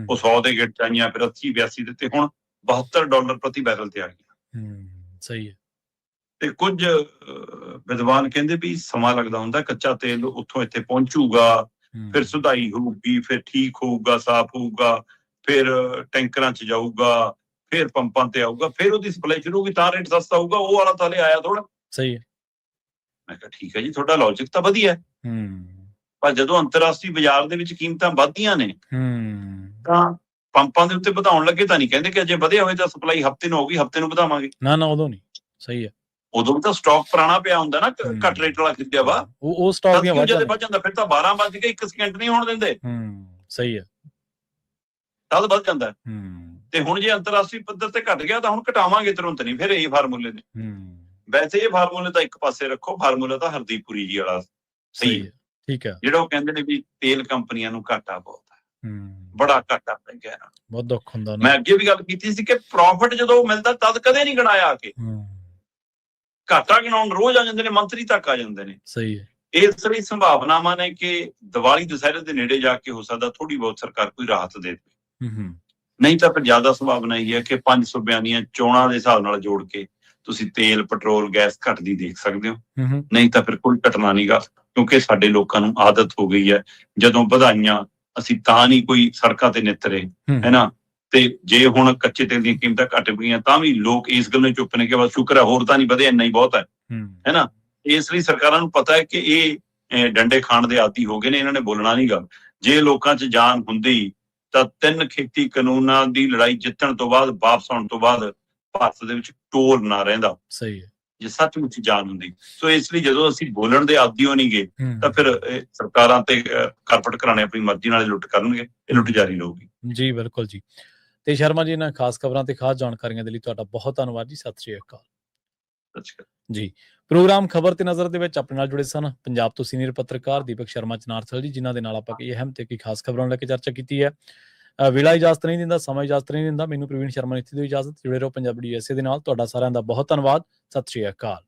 ਉਹ 100 ਦੇ ਗੇਟ ਚ ਆਈਆਂ, ਫਿਰ 80 82 ਦੇ, ਤੇ ਹੁਣ $72 ਪ੍ਰਤੀ ਬੈਰਲ ਤੇ ਆ ਗਈਆਂ। ਸਹੀ ਹੈ। ਤੇ ਕੁਝ ਵਿਦਵਾਨ ਕਹਿੰਦੇ ਵੀ ਸਮਾਂ ਲੱਗਦਾ ਹੁੰਦਾ, ਕੱਚਾ ਤੇਲ ਉੱਥੋਂ ਇੱਥੇ ਪਹੁੰਚੂਗਾ, ਫਿਰ ਸੁਧਾਈ ਹੋਊਗੀ, ਫਿਰ ਠੀਕ ਹੋਊਗਾ, ਸਾਫ਼ ਹੋਊਗਾ, ਫਿਰ ਟੈਂਕਰਾਂ 'ਚ ਜਾਊਗਾ, ਫਿਰ ਪੰਪਾਂ ਤੇ ਆਊਗਾ, ਫਿਰ ਉਹਦੀ ਸਪਲਾਈ ਸ਼ੁਰੂ ਹੋਊਗੀ, ਤਾਂ ਰੇਟ ਸਸਤਾ ਹੋਊਗਾ। ਉਹ ਵਾਲਾ ਤਾਂ ਹਲੇ ਆਇਆ ਥੋੜਾ। ਸਹੀ ਹੈ। ਮੈਂ ਕਿਹਾ ਠੀਕ ਹੈ ਜੀ, ਤੁਹਾਡਾ ਲੌਜਿਕ ਤਾਂ ਵਧੀਆ ਹੈ, ਪਰ ਜਦੋਂ ਅੰਤਰਰਾਸ਼ਟਰੀ ਬਾਜ਼ਾਰ ਦੇ ਵਿੱਚ ਕੀਮਤਾਂ ਵੱਧਦੀਆਂ ਨੇ ਤਾਂ ਪੰਪਾਂ ਦੇ ਉੱਤੇ ਵਧਾਉਣ ਲੱਗੇ ਤਾਂ ਨਹੀਂ ਕਹਿੰਦੇ ਕਿ ਅਜੇ ਵਧਿਆ ਹੋਵੇ ਤਾਂ ਸਪਲਾਈ ਹਫ਼ਤੇ ਨੂੰ ਹੋਊਗੀ, ਹਫ਼ਤੇ ਨੂੰ ਵਧਾਵਾਂਗੇ। ਨਾ ਉਦੋਂ ਨਹੀਂ। ਸਹੀ ਹੈ। ਉਦੋਂ ਵੀ ਤਾਂ ਸਟਾਕ ਪੁਰਾਣਾ ਪਿਆ ਹੁੰਦਾ ਨਾ, ਘੱਟ ਰੇਟ ਵਾਲਾ ਖਰੀਦਿਆ ਵਾ, ਉਹ ਸਟਾਕ ਦੀਆਂ ਵੱਧ ਜਾਂਦਾ, ਫਿਰ ਤਾਂ 12 ਵੱਜ ਕੇ 1 ਸਕਿੰਟ ਨਹੀਂ ਹੋਣ ਦਿੰਦੇ। ਸਹੀ ਹੈ। ਤਦ ਵੱਧ ਜਾਂਦਾ। ਤੇ ਹੁਣ ਜੇ ਅੰਤਰਰਾਸ਼ਟਰੀ ਪੱਧਰ ਤੇ ਘਟ ਗਿਆ ਤਾਂ ਹੁਣ ਘਟਾਵਾਂਗੇ ਤੁਰੰਤ ਨਹੀਂ, ਫਿਰ ਇਹ ਫਾਰਮੂਲੇ ਨੇ। ਵੈਸੇ ਇਹ ਫਾਰਮੂਲੇ ਤਾਂ ਇੱਕ ਪਾਸੇ ਰੱਖੋ, ਫਾਰਮੂਲਾ ਤਾਂ ਹਰਦੀਪ ਪੁਰੀ ਜੀ ਵਾਲਾ ਸਹੀ ਹੈ। ਠੀਕ ਹੈ। ਜਿਹੜਾ ਉਹ ਕਹਿੰਦੇ ਨੇ ਵੀ ਤੇਲ ਕੰਪਨੀਆਂ ਨੂੰ ਘਾਟਾ ਬਹੁਤ ਹੈ, ਬੜਾ ਘਾਟਾ ਪੈ ਗਿਆ, ਬਹੁਤ ਦੁੱਖ ਹੁੰਦਾ। ਮੈਂ ਅੱਗੇ ਵੀ ਗੱਲ ਕੀਤੀ ਸੀ ਕਿ ਪ੍ਰੋਫਿਟ ਜਦੋਂ ਮਿਲਦਾ ਤਦ ਕਦੇ ਨਹੀਂ ਗਣਾਇਆ ਆ ਕੇ, ਘਾਟਾ ਗਿਣਾਉਣ ਰੋਜ਼ ਆ ਜਾਂਦੇ ਨੇ, ਮੰਤਰੀ ਤੱਕ ਆ ਜਾਂਦੇ ਨੇ। ਸਹੀ ਹੈ। ਇਸ ਲਈ ਸੰਭਾਵਨਾਵਾਂ ਨੇ ਕਿ ਦੀਵਾਲੀ ਦੁਸਹਿਰੇ ਦੇ ਨੇੜੇ ਜਾ ਕੇ ਹੋ ਸਕਦਾ ਥੋੜੀ ਬਹੁਤ ਸਰਕਾਰ ਕੋਈ ਰਾਹਤ ਦੇ ਦੇਵੇ, ਨਹੀਂ ਤਾਂ ਫਿਰ ਜ਼ਿਆਦਾ ਸੰਭਾਵਨਾ ਇਹ ਹੈ ਕਿ 5 ਸੂਬਿਆਂ ਦੀਆਂ ਚੋਣਾਂ ਦੇ ਹਿਸਾਬ ਨਾਲ ਜੋੜ ਕੇ ਤੁਸੀਂ ਤੇਲ, ਪੈਟਰੋਲ, ਗੈਸ ਘਟਦੀ ਦੇਖ ਸਕਦੇ ਹੋ, ਨਹੀਂ ਤਾਂ ਫਿਰ ਕੋਈ ਘਟਨਾ ਨਹੀਂਗਾ, ਕਿਉਂਕਿ ਸਾਡੇ ਲੋਕਾਂ ਨੂੰ ਆਦਤ ਹੋ ਗਈ ਹੈ ਜਦੋਂ ਵਧਾਈਆਂ ਅਸੀਂ ਤਾਂ ਨਹੀਂ ਕੋਈ ਸੜਕਾਂ ਤੇ ਨਿੱਤਰੇ, ਹੈ ਨਾ। ਤੇ ਜੇ ਹੁਣ ਕੱਚੇ ਤੇਲ ਦੀਆਂ ਕੀਮਤਾਂ ਘਟ ਗਈਆਂ ਤਾਂ ਵੀ ਲੋਕ ਇਸ ਗੱਲ ਨੂੰ ਚੁੱਪ ਨੇ ਕਿ ਬਸ ਸ਼ੁਕਰ ਹੈ, ਹੋਰ ਤਾਂ ਨਹੀਂ ਵਧਿਆ, ਇੰਨਾ ਹੀ ਬਹੁਤ ਹੈ ਨਾ। ਇਸ ਲਈ ਸਰਕਾਰਾਂ ਨੂੰ ਪਤਾ ਹੈ ਕਿ ਇਹ ਡੰਡੇ ਖਾਣ ਦੇ ਆਦੀ ਹੋ ਗਏ ਨੇ, ਇਹਨਾਂ ਨੇ ਬੋਲਣਾ ਨਹੀਂ ਗਾ। ਜੇ ਲੋਕਾਂ 'ਚ ਜਾਨ ਹੁੰਦੀ ਤਾਂ 3 ਖੇਤੀ ਕਾਨੂੰਨਾਂ ਦੀ ਲੜਾਈ ਜਿੱਤਣ ਤੋਂ ਬਾਅਦ, ਵਾਪਸ ਆਉਣ ਤੋਂ ਬਾਅਦ ਭਾਰਤ ਦੇ ਵਿੱਚ ਟੋਲ ਨਾ ਰਹਿੰਦਾ। ਸਹੀ ਹੈ। ਜੇ ਸੱਚਮੁੱਚ ਜਾਨ ਹੁੰਦੀ। ਸੋ ਇਸ ਲਈ ਜਦੋਂ ਅਸੀਂ ਬੋਲਣ ਦੇ ਆਦੀ ਹੋ ਨਹੀਂ ਗਏ ਤਾਂ ਫਿਰ ਸਰਕਾਰਾਂ ਤੇ ਕਾਰਪੋਰੇਟ ਘਰਾਣੇ ਆਪਣੀ ਮਰਜ਼ੀ ਨਾਲ ਲੁੱਟ ਕਰਨਗੇ, ਇਹ ਲੁੱਟ ਜਾਰੀ ਰਹੂਗੀ। ਜੀ ਬਿਲਕੁਲ ਜੀ। ਤੇ ਸ਼ਰਮਾ ਜੀ, ਇਹਨਾਂ ਖਾਸ ਖਬਰਾਂ ਤੇ ਖਾਸ ਜਾਣਕਾਰੀਆਂ ਦੇ ਲਈ ਤੁਹਾਡਾ ਬਹੁਤ ਧੰਨਵਾਦ ਜੀ। ਸਤਿ ਸ਼੍ਰੀ ਅਕਾਲ ਜੀ। ਪ੍ਰੋਗਰਾਮ ਖਬਰ ਤੇ ਨਜ਼ਰ ਦੇ ਵਿੱਚ ਆਪਣੇ ਨਾਲ ਜੁੜੇ ਸਨ ਪੰਜਾਬ ਤੋਂ ਸੀਨੀਅਰ ਪੱਤਰਕਾਰ ਦੀਪਕ ਸ਼ਰਮਾ ਚਨਾਰਥਲ ਜੀ, ਜਿਨ੍ਹਾਂ ਦੇ ਨਾਲ ਆਪਾਂ ਇਹ ਅਹਿਮ ਤੇ ਖਾਸ ਖਬਰਾਂ ਨੂੰ ਲੈ ਕੇ ਚਰਚਾ ਕੀਤੀ ਹੈ। ਵੇਲਾ ਇਜਾਜ਼ਤ ਨਹੀਂ ਦਿੰਦਾ, ਸਮਾਂ ਇਜਾਜ਼ਤ ਨਹੀਂ ਦਿੰਦਾ। ਮੈਨੂੰ ਪ੍ਰਵੀਨ ਸ਼ਰਮਾ ਨੇ ਇੱਥੇ ਦੀ ਇਜਾਜ਼ਤ। ਜੁੜੇ ਰਹੋ ਪੰਜਾਬੀ USA ਦੇ ਨਾਲ। ਤੁਹਾਡਾ ਸਾਰਿਆਂ ਦਾ ਬਹੁਤ ਧੰਨਵਾਦ। ਸਤਿ ਸ਼੍ਰੀ ਅਕਾਲ।